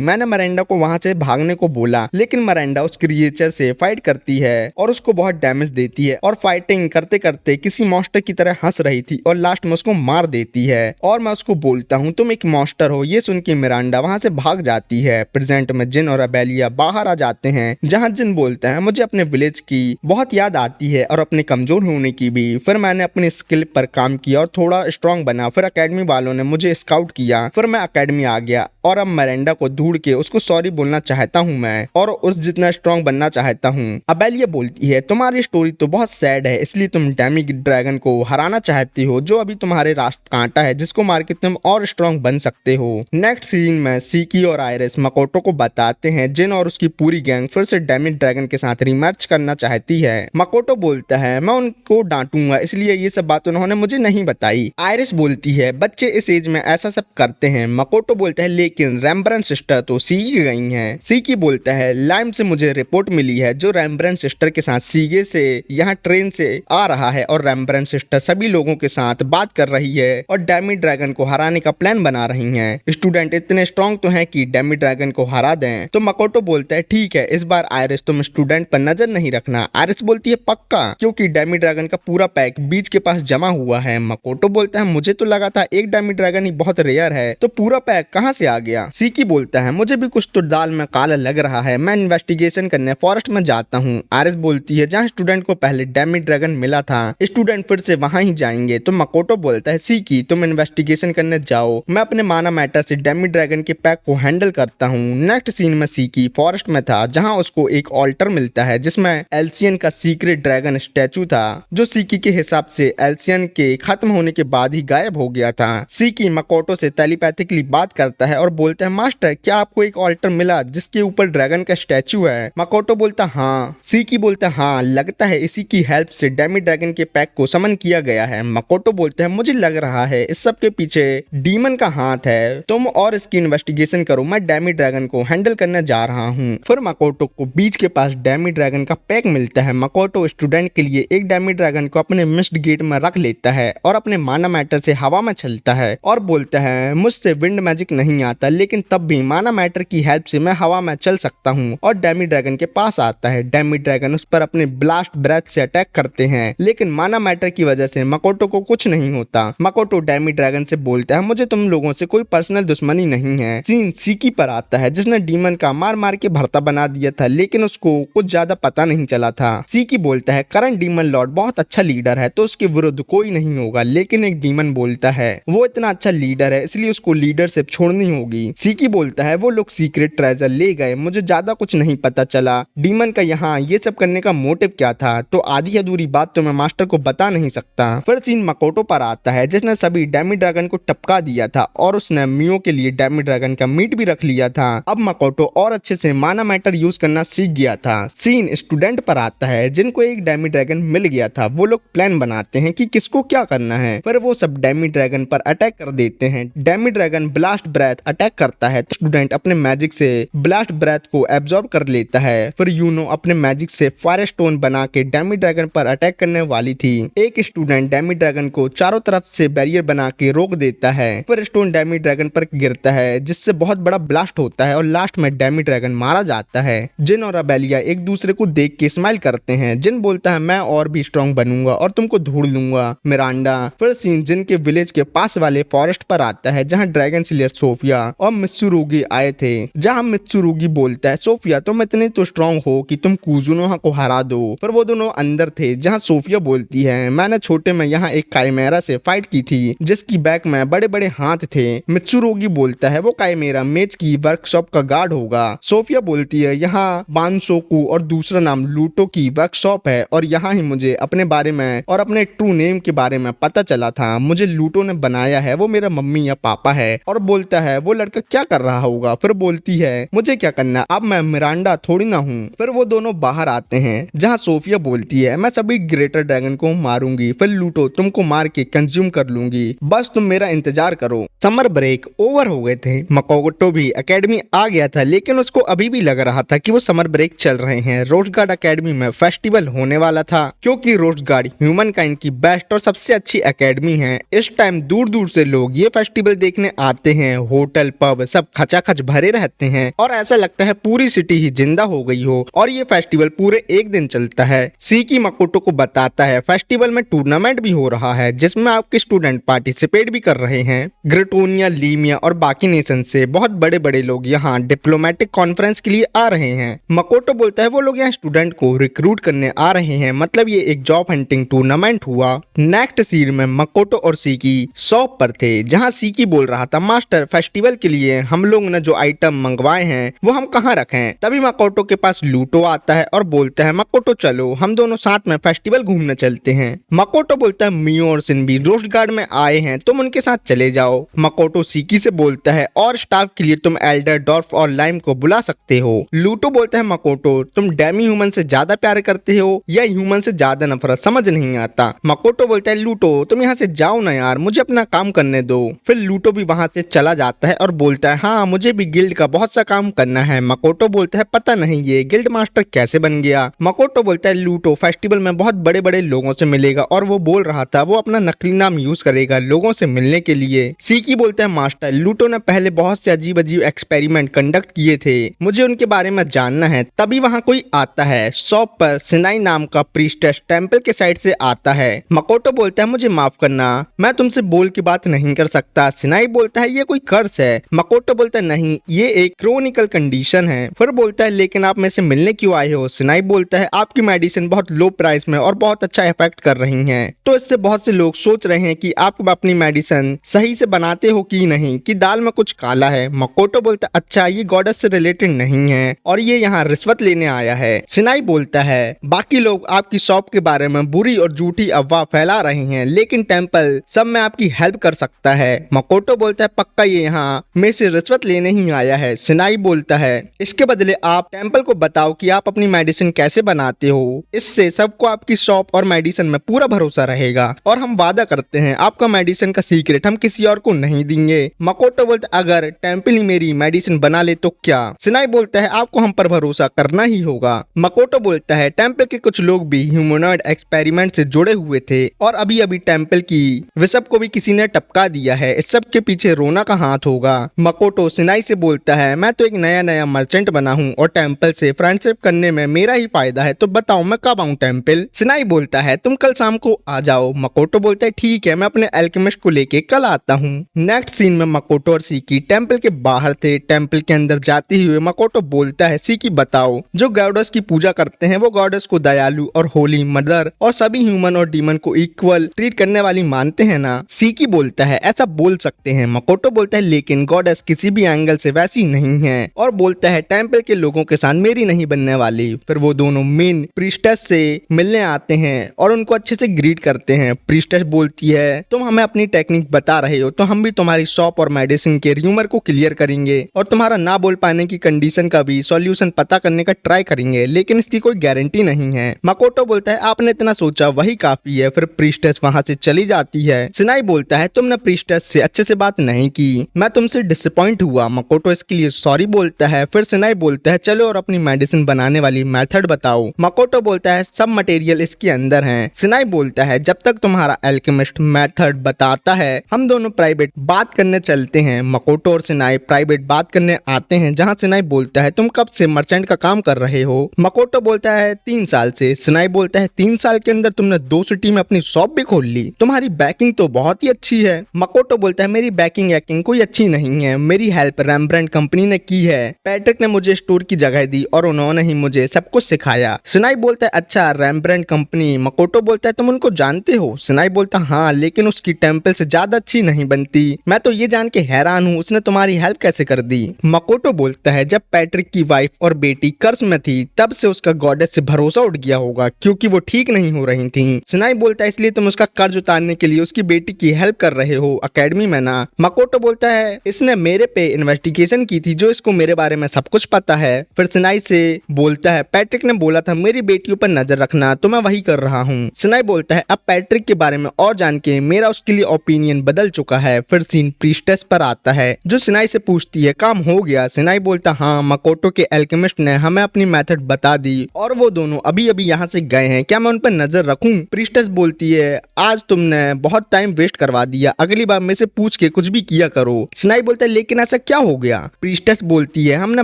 मैंने मिरांडा को वहां से भागने को बोला, लेकिन मिरांडा उस क्रिएचर से फाइट करती है और उसको बहुत डैमेज देती है और फाइटिंग करते करते किसी मॉन्स्टर की तरह हंस रही थी और लास्ट में उसको मार देती है। और मैं उसको बोलता हूँ तुम एक मॉन्स्टर हो। ये सुन के मिरांडा वहां से भाग जाती है। प्रेजेंट में जिन और अबेलिया बाहर आ जाते हैं, जहां जिन बोलते हैं मुझे अपने विलेज की बहुत याद आती है और अपने कमजोर होने की भी। फिर मैंने अपनी स्किल पर काम किया और थोड़ा स्ट्रांग बना। फिर एकेडमी वालों ने मुझे स्काउट किया, फिर मैं एकेडमी आ गया और अब मिरांडा को ढूंढ के उसको सॉरी बोलना चाहता हूँ मैं और उस जितना स्ट्रांग बनना चाहता हूँ। अबेलिया बोलती है तुम्हारी स्टोरी तो बहुत सैड है, इसलिए तुम डेमी ड्रैगन को हराना चाहती हो जो अभी तुम्हारे रास्ते कांटा है, जिसको मार के तुम और स्ट्रांग बन सकते हो। नेक्स्ट सीन में सीकी और आयरिस मकोटो को बताते हैं जिन और उसकी पूरी गैंग फिर से डेमी ड्रैगन के साथ रिमैच करना चाहती है। मकोटो बोलता है मैं उनको डांटूंगा, इसलिए ये सब बात उन्होंने मुझे नहीं बताई। आयरिस बोलती है बच्चे इस एज में ऐसा सब करते हैं। मकोटो बोलता है लेकिन रैम्ब्रन सिस्टर तो सीगी गई हैं। सीकी बोलता है लाइम से मुझे रिपोर्ट मिली है जो रैम्ब्रन सिस्टर के साथ सीगे से यहाँ ट्रेन से आ रहा है और रैम्ब्रन सिस्टर सभी लोगों के साथ बात कर रही है और डेमी ड्रैगन को हराने का प्लान बना रही हैं। स्टूडेंट इतने स्ट्रॉन्ग तो हैं कि डेमी ड्रैगन को हरा दें। तो मकोटो बोलता है ठीक है, इस बार आयरिस तुम स्टूडेंट पर नजर नहीं रखना। आयरिस बोलती है पक्का, क्योंकि डेमी ड्रैगन का पूरा पैक बीच के पास जमा हुआ है। मकोटो बोलता है मुझे तो लगा था एक डेमी ड्रैगन ही बहुत रेयर है, तो पूरा पैक कहाँ से आ गया? सीकी बोलता है मुझे भी कुछ तो दाल में काला लग रहा है, मैं इन्वेस्टिगेशन करने फॉरेस्ट में जाता हूँ। आयरिस बोलती है जहाँ स्टूडेंट को पहले डेमी ड्रैगन मिला था स्टूडेंट फिर से वहां ही जाएंगे। तो मकोटो बोलता है सीकी तुम इन्वेस्टिगेशन करने जाओ, मैं अपने माना मैटर से डेमी ड्रैगन के पैक को हैंडल करता हूँ। नेक्स्ट सीन में सीकी फॉरेस्ट में था जहाँ उसको एक ऑल्टर मिलता है जिसमें एल्सियन का सीक्रेट ड्रैगन स्टैचू था, जो सीकी के हिसाब से एल्सियन के खत्म होने के बाद ही गायब हो गया था। सीकी मकोटो से टेलीपैथिकली बात करता है और बोलता है मास्टर क्या आपको एक ऑल्टर मिला जिसके ऊपर ड्रैगन का स्टैचू है? मकोटो बोलता हाँ। सीकी बोलता हाँ लगता है इसी की हेल्प से डेमी ड्रैगन के पैक को समन किया गया है। मकोटो बोलता है मुझे लग रहा है इस सब के पीछे डीमन का हाथ है, तुम और इसकी इन्वेस्टिगेशन करो, मैं डेमी ड्रैगन को हैंडल करने जा रहा हूँ। फिर मकोटो को बीच के पास डेमी ड्रैगन का पैक मिलता है। मकोटो स्टूडेंट के लिए एक डेमी ड्रैगन को अपने मिस्ट गेट में रख लेता है और अपने माना मैटर से हवा में चलता है और बोलता है मुझसे विंड मैजिक नहीं आता, लेकिन तब भी माना मैटर की हेल्प से मैं हवा में चल सकता हूँ। और डेमी ड्रैगन के पास आता है। डेमी ड्रैगन उस पर अपने ब्लास्ट ब्रेथ से अटैक करते हैं, लेकिन माना मैटर की वजह से मकोटो को कुछ नहीं होता। मकोटो डेमी ड्रैगन से बोलता है मुझे तुम लोगों से कोई पर्सनल दुश्मनी नहीं है। सीन सीकी पर आता है जिसने डीमन का मार मार के भरता बना दिया था, लेकिन उसको कुछ ज्यादा पता नहीं चला था। सीकी बोलता है करंट डीमन लॉर्ड बहुत अच्छा लीडर है तो उसके विरुद्ध कोई नहीं होगा, लेकिन एक डीमन बोलता है वो इतना अच्छा लीडर है इसलिए उसको लीडरशिप छोड़नी होगी। सीकी बोलता है वो लोग सीक्रेट ट्रेजर ले गए, मुझे ज्यादा कुछ नहीं पता चला डीमन का यहाँ ये सब करने का मोटिव क्या था, तो आधी अधूरी बात तो मैं मास्टर को बता नहीं सकता। फिर सीन मकोटो पर आता है जिसने सभी डेमी ड्रैगन को टपका दिया था और उसने मियो के लिए डेमी ड्रैगन का मीट भी रख लिया था। अब मकोटो और अच्छे से माना मैटर यूज करना सीख गया था। सीन स्टूडेंट पर आता है जिनको एक डेमी ड्रैगन मिल गया था। वो लोग प्लान बनाते हैं कि किसको क्या करना है, फिर वो सब डेमी ड्रैगन पर अटैक कर देते हैं। Demi dragon blast breath attack करता है तो स्टूडेंट अपने मैजिक से ब्लास्ट ब्रेथ को एब्जॉर्ब कर लेता है। फिर यूनो अपने मैजिक से फायर स्टोन बना के डेमी ड्रैगन पर अटैक करने वाली थी। एक स्टूडेंट डेमी ड्रैगन को चारों तरफ से बैरियर बना के रोक देता है। फिर स्टोन डेमी ड्रैगन पर गिरता है जिससे बहुत बड़ा ब्लास्ट होता है और लास्ट में डेमी ड्रैगन मारा जाता है। जिन और अबेलिया एक दूसरे को देख के स्माइल करते हैं। जिन बोलता है मैं और भी स्ट्रॉन्ग बनूंगा और तुमको ढूंढ लूंगा मिरांडा। फिर सीन जिन के विलेज के पास वाले फॉरेस्ट पर आता है जहाँ ड्रैगन स्लेयर सोफिया और मित्सुरुगी आए थे। जहाँ मित्सुरुगी बोलता है सोफिया तुम इतने तो स्ट्रॉन्ग हो कि तुम कुजुनोहा को हरा दो। पर वो दोनों अंदर थे। जहाँ सोफिया बोलती है मैंने छोटे में यहाँ एक काइमेरा से फाइट की थी जिसकी बैक में बड़े बड़े हाथ थे। मित्सुरुगी बोलता है वो काइमेरा मेज की वर्कशॉप का गार्ड होगा। सोफिया बोलती है यहाँ बानसोकू और दूसरा नाम लूटो की वर्कशॉप है और यहाँ ही मुझे अपने बारे में और अपने ट्रू नेम के बारे में पता चला था। मुझे लूटो ने बनाया है, वो मेरा मम्मी या पापा है। और बोलता है वो लड़का क्या कर रहा होगा। फिर बोलती है मुझे क्या करना, अब मैं मिरांडा थोड़ी ना हूँ। फिर वो दोनों बाहर आते हैं जहाँ सोफिया बोलती है मैं सभी ग्रेटर ड्रैगन को मारूंगी। फिर लूटो तुमको मार के कंज्यूम कर लूंगी, बस तुम मेरा इंतजार करो। समर ब्रेक ओवर हो गए थे। मकोटो भी एकेडमी आ गया था लेकिन उसको अभी भी लग रहा था कि वो समर ब्रेक चल रहे हैं। रोस्ट गार्ड एकेडमी में फेस्टिवल होने वाला था क्योंकि रोस्ट गार्ड ह्यूमन काइंड की बेस्ट और सबसे अच्छी एकेडमी है। इस टाइम दूर दूर से लोग ये फेस्टिवल देखने आते हैं। होटल पब सब खचाखच भरे रहते हैं और ऐसा लगता है पूरी सिटी ही जिंदा हो गई हो। और ये फेस्टिवल पूरे एक दिन चलता है। सीकी मकोटो को बताता है फेस्टिवल में टूर्नामेंट भी हो रहा है जिसमें आपके स्टूडेंट पार्टिसिपेट भी कर रहे हैं। ग्रेटोनिया, लीमिया और बाकी नेशन से बहुत बड़े बड़े लोग यहाँ डिप्लोमेटिक कॉन्फ्रेंस के लिए आ रहे हैं। मकोटो बोलता है वो लोग यहाँ स्टूडेंट को रिक्रूट करने आ रहे हैं, मतलब ये एक जॉब हंटिंग टूर्नामेंट हुआ। नेक्स्ट सीन में मकोटो और सीकी शॉप पर थे जहाँ सीकी बोल रहा था मास्टर फेस्टिवल के लिए हम लोग ने जो आइटम मंगवाए हैं वो हम कहाँ रखें। तभी मकोटो के पास लूटो आता है और बोलता है मकोटो चलो हम दोनों साथ में फेस्टिवल घूमने चलते हैं। मकोटो बोलता है मियो और सिनबी रोस्ट गार्ड में आए हैं तुम उनके साथ चले जाओ। मकोटो सीकी से बोलता है और स्टाफ के लिए तुम एल्डर, डॉर्फ और लाइम को बुला सकते हो। लूटो बोलता है मकोटो तुम डेमी ह्यूमन से ज्यादा प्यार करते हो या ह्यूमन से ज्यादा नफरत, समझ नहीं आता। मकोटो बोलता है लूटो तुम यहाँ से जाओ ना यार, मुझे अपना काम करने दो। फिर लूटो भी वहाँ से चला जाता है और बोलता है हाँ मुझे भी गिल्ड का बहुत सा काम करना है। मकोटो बोलता है पता नहीं ये गिल्ड मास्टर कैसे बन गया। मकोटो बोलता है लूटो फेस्टिवल में बहुत बड़े बड़े लोगों से मिलेगा और वो बोल रहा था वो अपना नकली नाम यूज करेगा लोगों से मिलने के लिए। सीकी बोलता है मास्टर लूटो ने पहले बहुत से अजीब अजीब एक्सपेरिमेंट कंडक्ट किए थे, मुझे उनके बारे में जानना है। तभी वहाँ कोई आता है। शॉप पर सिनाई नाम का प्रीस्टेस टेम्पल के साइड से आता है। मकोटो बोलता है मुझे माफ करना, मैं तुमसे बोल की बात नहीं कर सकता। सिनाई बोलता है ये कोई कर्स है। मकोटो बोलता है नहीं ये एक क्रोनिकल कंडीशन है। फिर बोलता है लेकिन आप मेरे से मिलने क्यों आए हो। सिनाई बोलता है आपकी मेडिसिन बहुत लो प्राइस में और बहुत अच्छा इफेक्ट कर रही है, तो इससे बहुत से लोग सोच रहे हैं कि आप अपनी मेडिसिन सही से बनाते हो कि नहीं, कि दाल में कुछ काला है। मकोटो बोलता है अच्छा ये गॉडेस से रिलेटेड नहीं है और ये यहाँ रिश्वत लेने आया है। सिनाई बोलता है बाकी लोग आपकी शॉप के बारे में बुरी और झूठी अफवाह फैला रहे हैं लेकिन टेम्पल सब में आपकी हेल्प कर सकता है। मकोटो बोलता है पक्का ये यहाँ में से रिश्वत लेने ही आया है। सिनाई बोलता है इसके बदले आप टेम्पल को बताओ कि आप अपनी मेडिसिन कैसे बनाते हो, इससे सबको आपकी शॉप और मेडिसिन में पूरा भरोसा रहेगा और हम वादा करते हैं आपका मेडिसिन का सीक्रेट हम किसी और को नहीं देंगे। मकोटो बोलता है अगर टेम्पल ही मेरी मेडिसिन बना ले तो क्या। सिनाई बोलता है आपको हम पर भरोसा करना ही होगा। मकोटो बोलता है टेम्पल के कुछ लोग भी ह्यूमनॉइड एक्सपेरिमेंट से जुड़े हुए थे और अभी अभी टेम्पल की विशप को भी किसी ने टपका दिया है, इस सब के पीछे रोना का हाथ होगा। मकोटो सिनाई से बोलता है मैं तो एक नया मर्चेंट बना हूँ और टेम्पल से फ्रेंडशिप करने में मेरा ही फायदा है, तो बताओ मैं कब आऊँ टेम्पल। सिनाई बोलता है तुम कल शाम को आ जाओ। मकोटो बोलता है ठीक है मैं अपने एल्केमिस्ट को लेके कल आता हूँ। नेक्स्ट सीन में मकोटो और सीकी टेम्पल के बाहर थे। टेम्पल के अंदर जाते हुए मकोटो बोलता है सीकी बताओ जो गॉडेस की पूजा करते हैं वो गॉडेस को दयालु और होली मदर और सभी ह्यूमन और डीमन को इक्वल ट्रीट करने वाली मानते हैं ना। सीकी बोलता है ऐसा बोल सकते हैं। मकोटो बोलता है लेकिन गॉडेस किसी भी एंगल से वैसी नहीं है और बोलता है टेम्पल के लोगों के साथ मेरी नहीं बनने वाली। फिर वो दोनों मेन प्रीस्टेस से मिलने आते हैं और उनको अच्छे से ग्रीट करते हैं। प्रीस्टेस बोलती है तुम हमें अपनी टेक्निक बता रहे हो तो हम भी तुम्हारी शॉप और मेडिसिन के र्यूमर को क्लियर करेंगे और तुम्हारा ना बोल पाने की कंडीशन का भी सॉल्यूशन पता करने का ट्राई करेंगे, लेकिन इसकी कोई गारंटी नहीं है। मकोटो बोलता है आपने इतना सोचा वही काफी है। फिर प्रीस्टेस वहां से चली जाती है। सिनाई बोलता है तुमने प्रीस्टेस से अच्छे से बात नहीं की, मैं तुमसे डिसअपॉइंट हुआ। मकोटो इसके लिए सॉरी बोलता है। फिर सिनाई बोलता है चलो और अपनी मेडिसिन बनाने वाली मेथड बताओ। मकोटो बोलता है सब मटेरियल इसके अंदर हैं। सिनाई बोलता है जब तक तुम्हारा एल्केमिस्ट मेथड बताता है हम दोनों प्राइवेट बात करने चलते हैं। मकोटो और सिनाई प्राइवेट बात करने आते हैं, जहाँ सिनाई बोलता है तुम कब से मर्चेंट का काम कर रहे हो। मकोटो बोलता है 3 साल से। सिनाई बोलता है 3 साल के अंदर तुमने 2 सिटी में अपनी शॉप भी खोल ली, तुम्हारी बैकिंग तो बहुत ही अच्छी है। मकोटो बोलता है मेरी बैकिंग एक्टिंग कोई अच्छी नहीं है, मेरी हेल्प रेम्ब्रांड कंपनी ने की है। पैट्रिक ने मुझे स्टोर की जगह दी और उन्होंने ही मुझे सब कुछ सिखाया। सिनाई बोलता है अच्छा रेम्ब्रांड कंपनी। मकोटो बोलता है तुम उनको जानते हो। सिनाई बोलता है हाँ, लेकिन उसकी टेम्पल से ज्यादा अच्छी नहीं बनती। मैं तो ये जान के हैरान हूँ उसने तुम्हारी हेल्प कैसे कर दी। मकोटो बोलता है जब पैट्रिक की वाइफ और बेटी कर्ज में थी तब से उसका गॉडेस से भरोसा उठ गया होगा, क्योंकि वो ठीक नहीं हो रही थी। सिनाई बोलता है इसलिए तुम उसका कर्ज उतारने के लिए उसकी बेटी की हेल्प कर रहे हो अकेडमी में ना। मकोटो बोलता है इसने मेरे पे इन्वेस्टिगेशन की थी, जो इसको मेरे बारे में सब कुछ पता है। फिर सिनाई से बोलता है पैट्रिक ने बोला था मेरी बेटियों पर नजर रखना, तो मैं वही कर रहा हूँ। सिनाई बोलता है अब पैट्रिक के बारे में और जान के मेरा उसके लिए ओपिनियन बदल चुका है। फिर सीन प्रीस्टेस पर आता है जो सिनाई से पूछती है काम हो गया। सिनाई बोलता हाँ, मकोटो के एल्केमिस्ट ने हमें अपनी मेथड बता दी और वो दोनों अभी अभी यहाँ से गए हैं, क्या मैं उन पर नजर रखूं। प्रीस्टेस बोलती है आज तुमने बहुत टाइम वेस्ट करवा दिया, अगली बार मेरे से पूछ के कुछ भी किया करो। सिनाई बोलता है लेकिन ऐसा क्या हो गया। प्रीस्टेस बोलती है हमने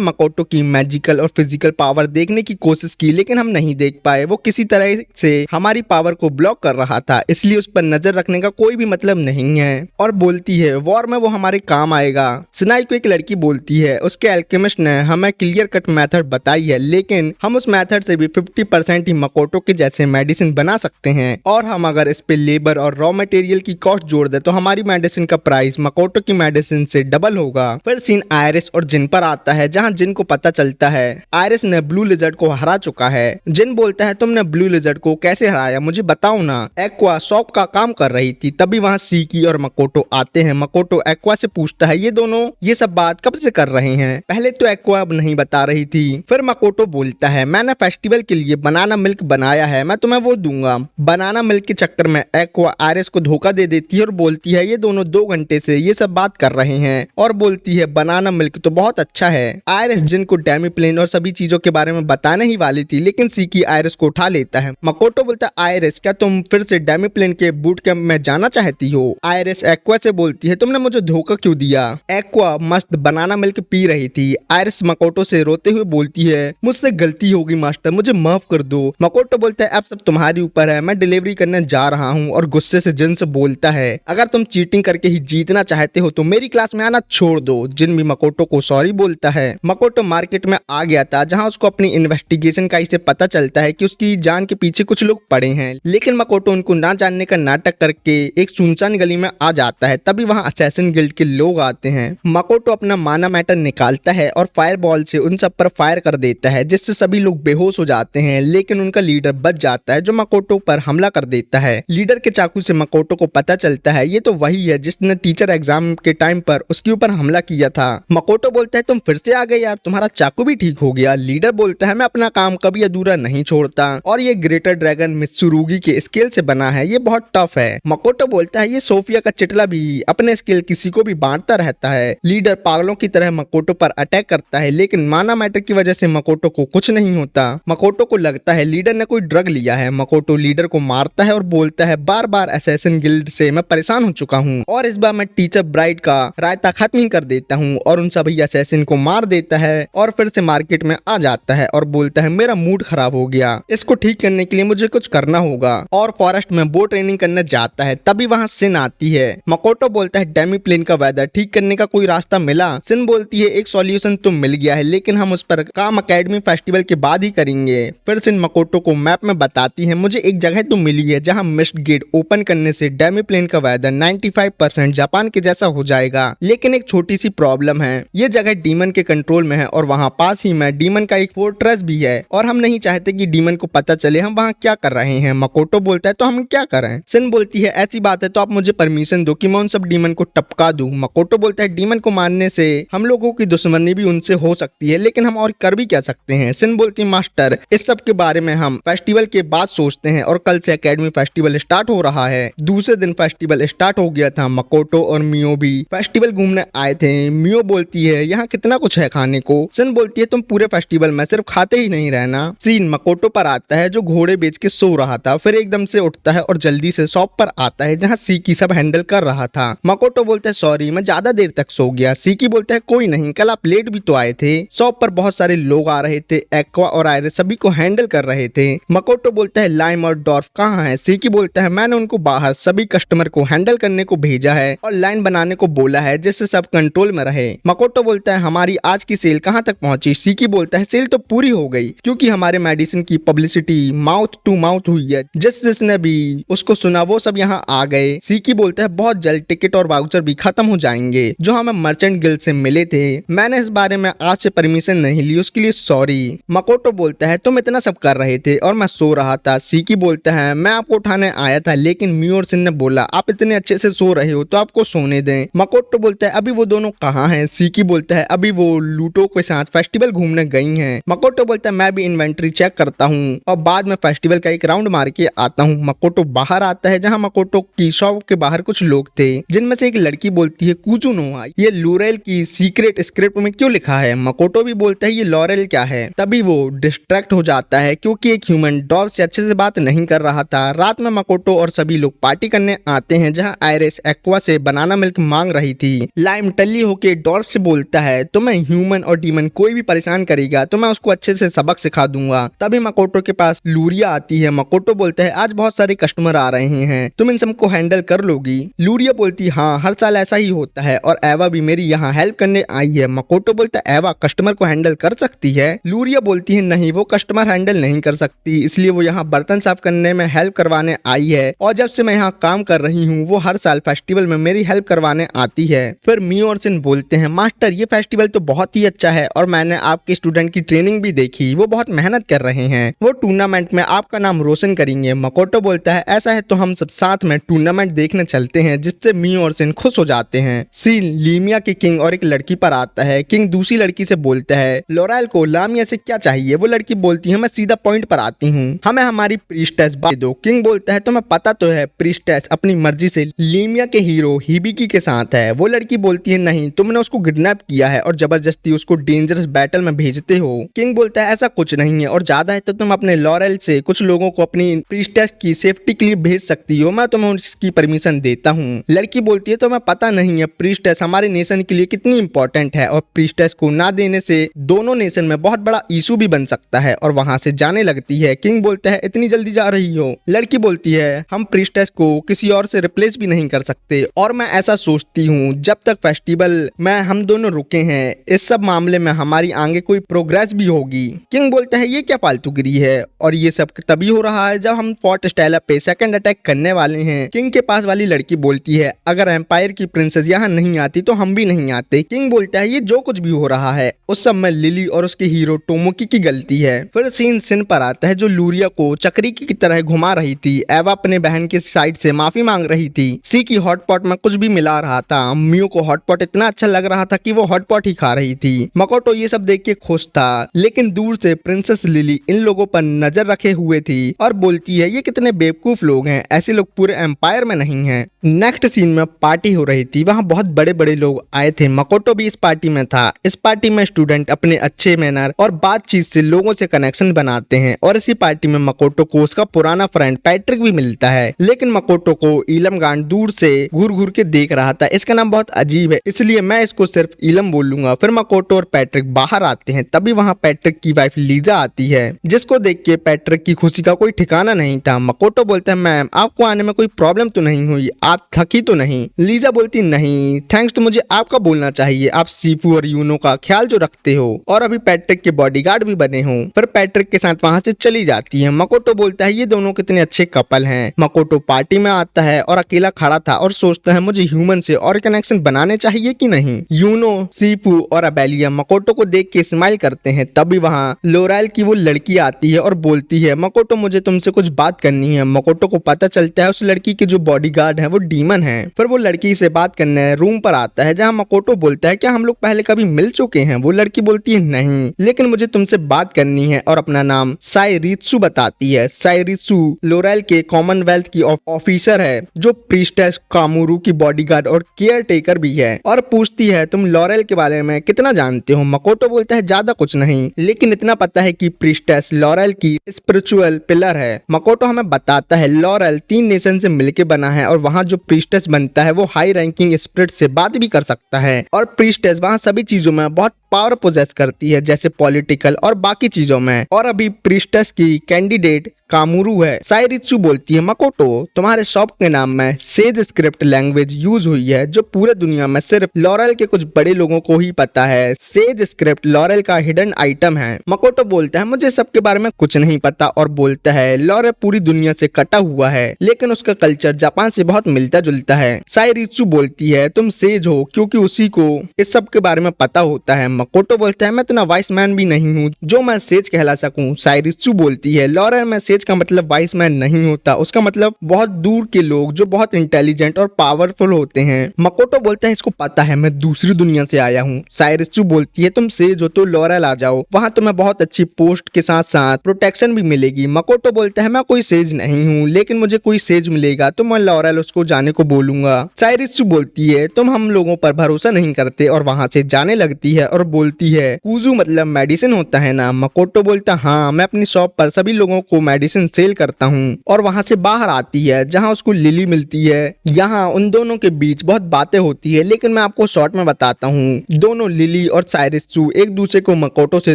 मकोटो की मैजिकल और फिजिकल पावर देखने की कोशिश की, लेकिन हम नहीं देख पाए, वो किसी तरह से हमारी पावर को ब्लॉक कर रहा था, इसलिए उस पर नजर रखने का कोई भी मतलब नहीं है। और बोलती है वॉर में वो हमारे काम आएगा। सिनाई को एक लड़की बोलती है उसके एल्केमिस्ट ने हमें क्लियर कट मेथड बताई है, लेकिन हम उस मेथड से भी 50% ही मकोटो के जैसे मेडिसिन बना सकते हैं, और हम अगर इस पे लेबर और रॉ मटेरियल की कॉस्ट जोड़ दे तो हमारी मेडिसिन का प्राइस मकोटो की मेडिसिन से डबल होगा। फिर सीन आयरिस और जिन पर आता है, जहाँ जिन को पता चलता है आयरिस ने ब्लू लिजर्ड को हरा चुका है। जिन बोलता है तुमने ब्लू लिजर्ड को कैसे हराया मुझे बताओ ना। एक्वा शॉप का काम कर रही थी, तभी वहाँ सीकी और मकोटो आते हैं। मकोटो एक्वा से पूछता है ये दोनों ये सब बात कब से कर रहे हैं। पहले तो एक्वा अब नहीं बता रही थी। फिर मकोटो बोलता है मैंने फेस्टिवल के लिए बनाना मिल्क बनाया है, मैं तुम्हें वो दूंगा। बनाना मिल्क के चक्कर में एक्वा आयरिस को धोखा दे देती है और बोलती है ये दोनों 2 घंटे से ये सब बात कर रहे हैं, और बोलती है बनाना मिल्क तो बहुत अच्छा है। आयरिस जिनको डेमी प्लेन और सभी चीजों के बारे में बताने ही वाली थी, लेकिन सीकी आयरिस को उठा लेता है। मकोटो बोलता है आयरिस क्या तुम फिर से डेमी प्लेन के बूट कैंप में जाना चाहती हो। आयरिस एक्वा से बोलती है तुमने मुझे धोखा क्यों दिया। एक्वा मस्त बनाना मिल्क पी रही थी। आयरिस मकोटो से रोते हुए बोलती है मुझसे गलती होगी मास्टर, मुझे माफ कर दो। मकोटो बोलता है अब सब तुम्हारी ऊपर है, मैं डिलीवरी करने जा रहा हूँ, और गुस्से से जिन से बोलता है अगर तुम चीटिंग करके ही जीतना चाहते हो तो मेरी क्लास में आना छोड़ दो। जिन भी मकोटो को सॉरी बोलता है। मकोटो मार्केट में आ गया था, जहाँ उसको अपनी इन्वेस्टिगेशन का इसे पता चलता है कि उसकी जान के पीछे कुछ लोग पड़े हैं, लेकिन मकोटो उनको ना जानने का नाटक करके एक सुनसान गली में आ जाता है। तभी वहाँ असैसिन गिल्ड के लोग आते हैं। मकोटो अपना माना मैटर निकालता है और फायरबॉल से उन सब पर फायर कर देता है, जिससे सभी लोग बेहोश हो जाते हैं, लेकिन उनका लीडर बच जाता है जो मकोटो पर हमला कर देता है। लीडर के चाकू से मकोटो को पता चलता है ये तो वही है जिसने टीचर एग्जाम के टाइम पर उसके ऊपर हमला किया था। मकोटो बोलता है तुम फिर से आ गए यार, तुम्हारा चाकू भी ठीक हो गया। लीडर बोलता है मैं अपना काम कभी अधूरा नहीं छोड़ता, और ये ग्रेटर ड्रैगन मित्सुरुगी के स्केल से बना है, ये बहुत टफ है। मकोटो बोलता है ये सोफिया का चिटला भी अपने स्केल किसी को भी बांटता रहता है। लीडर पागलों की तरह मकोटो पर अटैक करता है, लेकिन माना मैटर की वजह से मकोटो को कुछ नहीं होता। मकोटो को लगता है लीडर ने कोई ड्रग लिया है। मकोटो लीडर को मारता है और बोलता है बार बार असैसिन गिल्ड से मैं परेशान हो चुका हूँ, और इस बार मैं टीचर ब्राइड का रायता खत्म ही कर देता हूँ, और उन सभी असैसिन को मार देता है, और फिर से मार्केट में आ जाता है और बोलता है मेरा मूड खराब हो गया, इसको ठीक करने के लिए मुझे कुछ करना होगा, और फॉरेस्ट में बोट ट्रेनिंग करने जाता है। तभी वहाँ सिन आती है। मकोटो बोलता है डेमी प्लेन का वेदर ठीक करने का कोई रास्ता मिला। सिन बोलती है एक सॉल्यूशन तो मिल गया है, लेकिन हम उस पर काम अकेडमी फेस्टिवल के बाद ही करेंगे। फिर सिन मकोटो को मैप में बताती है मुझे एक जगह तो मिली है जहाँ मिस्ट गेट ओपन करने से डेमी प्लेन का वेदर 95% जापान के जैसा हो जाएगा, लेकिन एक छोटी सी प्रॉब्लम है, ये जगह डीमन के कंट्रोल में है, और वहाँ पास ही में डीमन का एक फोर्ट्रेस भी है, और हम नहीं चाहते कि डीमन को पता चले हम वहाँ क्या कर रहे हैं। मकोटो बोलता है तो हम क्या करें। सिन बोलती है ऐसी बात है तो आप मुझे परमिशन दो कि मैं उन सब डीमन को टपका दूं। मकोटो बोलता है डीमन को मारने से हम लोगों की दुश्मनी भी उनसे हो सकती है, लेकिन हम और कर भी क्या सकते हैं। सिन बोलती है मास्टर इस सब के बारे में हम फेस्टिवल के बाद सोचते हैं, और कल से एकेडमी फेस्टिवल स्टार्ट हो रहा है। दूसरे दिन फेस्टिवल स्टार्ट हो गया था। मकोटो और मियो भी फेस्टिवल घूमने आए थे। मियो बोलती है यहाँ कितना कुछ है खाने को। सिन बोलती है तुम पूरे फेस्टिवल में सिर्फ खाते ही नहीं रहना। सीन मकोटो पर आता है जो घोड़े बेच के सो रहा था, फिर एकदम से उठता है और जल्दी से शॉप पर आता है जहाँ सीकी सब हैंडल कर रहा था। मकोटो बोलता है सॉरी मैं ज्यादा देर तक सो गया। सीकी बोलता है कोई नहीं, कल आप लेट भी तो आए थे। शॉप पर बहुत सारे लोग आ रहे थे, एक्वा और आयरिस सभी को हैंडल कर रहे थे। मकोटो बोलता है लाइम और डॉर्फ कहाँ है? सीकी बोलता है मैंने उनको बाहर सभी कस्टमर को हैंडल करने को भेजा है और लाइन बनाने को बोला है जिससे सब कंट्रोल में रहे। मकोटो बोलता है हमारी आज की सेल कहाँ तक पहुंची? सीकी बोलता है सेल तो पूरी हो गई क्योंकि हमारे मेडिसिन की पब्लिसिटी माउथ टू माउथ हुई है। जिसने भी उसको सुना वो सब यहाँ आ गए। सीकी बोलता है बहुत जल्द टिकट और वाउचर भी खत्म हो जाएंगे जो हमें मर्चेंट गिल्ड से मिले थे। मैंने इस बारे में आज से परमिशन नहीं ली, उसके लिए सॉरी। मकोटो बोलता है तुम इतना सब कर रहे थे और मैं सो रहा था। सीकी बोलता है मैं आपको उठाने आया था लेकिन मियोरसिन ने बोला आप इतने अच्छे से सो रहे हो तो आपको सोने दें। मकोटो बोलता है अभी वो दोनों कहाँ हैं? सीकी बोलता है अभी वो लूटो के साथ फेस्टिवल घूमने गई हैं। मकोटो बोलता है मैं भी इन्वेंट्री चेक करता हूँ और बाद में फेस्टिवल का एक राउंड मार के आता हूँ। मकोटो बाहर आता है जहाँ मकोटो की शॉप के बाहर कुछ लोग थे जिनमें से एक लड़की बोलती है कुजुनो ये लॉरेल की सीक्रेट स्क्रिप्ट में क्यों लिखा है? मकोटो भी बोलता है ये लॉरेल क्या है? तभी वो डिस्ट्रैक्ट हो जाता है क्योंकि एक ह्यूमन डॉर्फ से अच्छे से बात नहीं कर रहा था। रात में मकोटो और सभी लोग पार्टी करने आते हैं जहाँ आयरिस एक्वा से बनाना मिल्क मांग रही थी। लाइम टल्ली होके डॉर्फ से बोलता है तो मैं ह्यूमन और डीमन कोई भी परेशान करेगा तो मैं उसको अच्छे से सबक सिखा दूंगा। तभी मकोटो के पास लूरिया आती है। मकोटो बोलता है आज बहुत सारे कस्टमर आ रहे हैं, तुम इन सबको हैंडल कर लोगी? लूरिया बोलती है हाँ हर साल ऐसा ही होता है और एवा भी मेरी यहाँ हेल्प करने आई है। मकोटो बोलता है एवा कस्टमर को हैंडल कर सकती है? लूरिया बोलती है नहीं वो कस्टमर हैंडल नहीं कर सकती, इसलिए वो यहाँ बर्तन साफ करने में हेल्प करवाने आई है और जब से मैं यहाँ काम कर रही हूँ वो हर साल फेस्टिवल में मेरी हेल्प करवाने आती है। फिर मियोरसिन बोलते हैं मास्टर ये फेस्टिवल तो बहुत ही अच्छा है और मैंने आपके स्टूडेंट की ट्रेनिंग भी देखी, वो बहुत मेहनत कर रहे हैं, वो टूर्नामेंट में आपका नाम रोशन करेंगे। मकोटो बोलता है ऐसा है तो हम सब साथ में टूर्नामेंट देखने चलते हैं, जिससे मियोरसिन खुश हो जाते हैं। सीन लीमिया के किंग और एक लड़की पर आता है। किंग दूसरी लड़की से बोलता है लॉरेल को लामिया से क्या चाहिए? वो लड़की बोलती है मैं सीधा पॉइंट पर आती हूँ, हमें हमारी प्रीस्टेस दे दो। किंग बोलता है तुम्हें पता तो है प्रीस्टेस अपनी मर्जी से लीमिया के हीरो हिबिकी के साथ है। वो लड़की बोलती है नहीं तुमने उसको किडनैप किया है और जबरदस्ती उसको डेंजरस बैटल में भेजते हो। किंग बोलता है ऐसा कुछ नहीं है और ज्यादा है तो तुम अपने लॉरेल से कुछ लोगों को अपनी प्रीस्टेस की सेफ्टी के लिए भेज सकती हो, मैं तुम्हें उसकी परमिशन देता हूँ। लड़की बोलती है तुम्हें पता नहीं है प्रीस्टेस हमारे नेशन के लिए कितनी इंपॉर्टेंट है और प्रीस्टेस को ना देने से दोनों नेशन में बहुत बड़ा इशू भी बन सकता है और वहां से जाने लगती है। किंग बोलता है इतनी जल्दी जा रही हो? लड़की बोलती है हम प्रीस्टेस को किसी और से रिप्लेस भी नहीं कर सकते और मैं ऐसा सोचती हूँ जब तक फेस्टिवल में हम दोनों रुके हैं इस सब मामले में हमारी आगे कोई प्रोग्रेस भी होगी। किंग बोलता है ये क्या फालतूगिरी है और ये सब तभी हो रहा है जब हम फोर्ट स्टेला पे सेकंड अटैक करने वाले हैं। किंग के पास वाली लड़की बोलती है अगर एम्पायर की प्रिंसेस यहाँ नहीं आती तो हम भी नहीं आते। किंग बोलता है ये जो कुछ भी हो रहा है उस सब में लिली और उसके हीरो टोमोकी की गलती है। फिर सीन सिन पर आता है जो लूरिया को चक्री की तरह घुमा रही थी। एवा अपने बहन के साइड से माफी मांग रही थी। सी की हॉटपॉट में कुछ भी मिला रहा था। मियो को हॉटपॉट इतना अच्छा लग रहा था कि वो हॉटपॉट ही खा रही थी। मकोटो ये सब देख के खुश था लेकिन दूर से प्रिंसेस लिली इन लोगों पर नजर रखे हुए थी और बोलती है ये कितने बेवकूफ लोग हैं, ऐसे लोग पूरे एम्पायर में नहीं हैं। नेक्स्ट सीन में पार्टी हो रही थी, वहाँ बहुत बड़े बड़े लोग आए थे। मकोटो भी इस पार्टी में था। इस पार्टी में स्टूडेंट अपने अच्छे मैनर और बातचीत से लोगों से कनेक्शन बनाते हैं और इसी पार्टी में मकोटो को उसका पुराना फ्रेंड पैट्रिक भी मिलता है। लेकिन मकोटो को इलम गांड दूर से घूर घूर के देख रहा था। इसका नाम बहुत अजीब है इसलिए मैं इसको सिर्फ इलम बोलूंगा। फिर मकोटो और पैट्रिक बाहर आते हैं, तभी वहाँ पैट्रिक की वाइफ लीजा आती है जिसको देख के पैट्रिक की खुशी का कोई ठिकाना नहीं था। मकोटो बोलता है मैम आपको आने में कोई प्रॉब्लम तो नहीं हुई, आप थकी तो नहीं? लीजा बोलती नहीं थैंक्स तो मुझे आपका बोलना चाहिए, आप सीफू और यूनो का ख्याल जो रखते हो और अभी पैट्रिक के बॉडीगार्ड भी बने हो। फिर पैट्रिक के साथ वहाँ से चली जाती है। मकोटो बोलता है ये दोनों कितने अच्छे कपल हैं। मकोटो पार्टी में आता है और अकेला खड़ा था और सोचता है मुझे ह्यूमन से और कनेक्शन बनाने चाहिए कि नहीं। यूनो सीफू और अबेलिया मकोटो को देख के स्माइल करते हैं। तभी वहाँ लोरेल की वो लड़की आती है और बोलती है मकोटो मुझे तुमसे कुछ बात करनी है। मकोटो को पता चलता है उस लड़की के जो बॉडीगार्ड है वो डीमन है। फिर वो लड़की से बात करने रूम पर आता है जहाँ मकोटो बोलता है क्या हम लोग पहले कभी मिल चुके हैं? वो लड़की बोलती है नहीं लेकिन मुझे तुमसे बात करनी है और अपना नाम साइरित्सु बताती है। साइरित्सु लोरेल के कॉमनवेल्थ की ऑफिसर है जो प्रीस्टेस कामुरू की बॉडीगार्ड और केयर टेकर भी है और पूछती है तुम लॉरेल के बारे में कितना जानते हो? मकोटो बोलता है ज्यादा कुछ नहीं लेकिन इतना पता है कि प्रीस्टेस लॉरेल की स्पिरिचुअल पिलर है। मकोटो हमें बताता है लॉरेल 3 नेशन से मिलके बना है और वहाँ जो प्रीस्टेस बनता है वो हाई रैंकिंग स्पिरिट से बात भी कर सकता है। और प्रीस्टेस वहाँ सभी चीजों में बहुत पावर पोजेस करती है, जैसे पॉलिटिकल और बाकी चीजों में। और अभी प्रीस्टेस की कैंडिडेट कामुरू है। साइरित्सु बोलती है, मकोटो तुम्हारे शॉप के नाम में सेज स्क्रिप्ट लैंग्वेज यूज हुई है जो पूरे दुनिया में सिर्फ लॉरेल के कुछ बड़े लोगों को ही पता है। सेज स्क्रिप्ट लॉरेल का हिडन आइटम है। मकोटो बोलता है, मुझे सबके बारे में कुछ नहीं पता, और बोलता है लॉरेल पूरी दुनिया से कटा हुआ है लेकिन उसका कल्चर जापान से बहुत मिलता जुलता है। साइरित्सु बोलती है, तुम सेज हो क्योंकि उसी को इस सब के बारे में पता होता है। मकोटो बोलता है, मैं इतना वाइस मैन भी नहीं हूँ जो मैं सेज कहला सकूं। साइरित्सु बोलती है, लॉरेल में सेज का मतलब वाइस मैन नहीं होता, उसका मतलब बहुत दूर के लोग जो बहुत इंटेलिजेंट और पावरफुल होते हैं। मकोटो बोलता है, इसको पता है, मैं दूसरी दुनिया से आया हूँ। साइरित्सु बोलती है, तुम सेज हो तो लॉरेल आ जाओ, वहाँ तुम्हें बहुत अच्छी पोस्ट के साथ साथ प्रोटेक्शन भी मिलेगी। मकोटो बोलता है, मैं कोई सेज नहीं हूँ लेकिन मुझे कोई सेज मिलेगा तो मैं लॉरेल उसको जाने को बोलूंगा। साइरित्सु बोलती है, तुम हम लोगों पर भरोसा नहीं करते, और वहाँ से जाने लगती है और बोलती है, कूजू मतलब मेडिसिन होता है ना। मकोटो बोलता, हाँ मैं अपनी शॉप पर सभी लोगों को मेडिसिन सेल करता हूँ। और वहाँ से बाहर आती है जहाँ उसको लिली मिलती है। यहाँ उन दोनों के बीच बहुत बातें होती है लेकिन मैं आपको शॉर्ट में बताता हूँ। दोनों लिली और साइरित्सु एक दूसरे को मकोटो से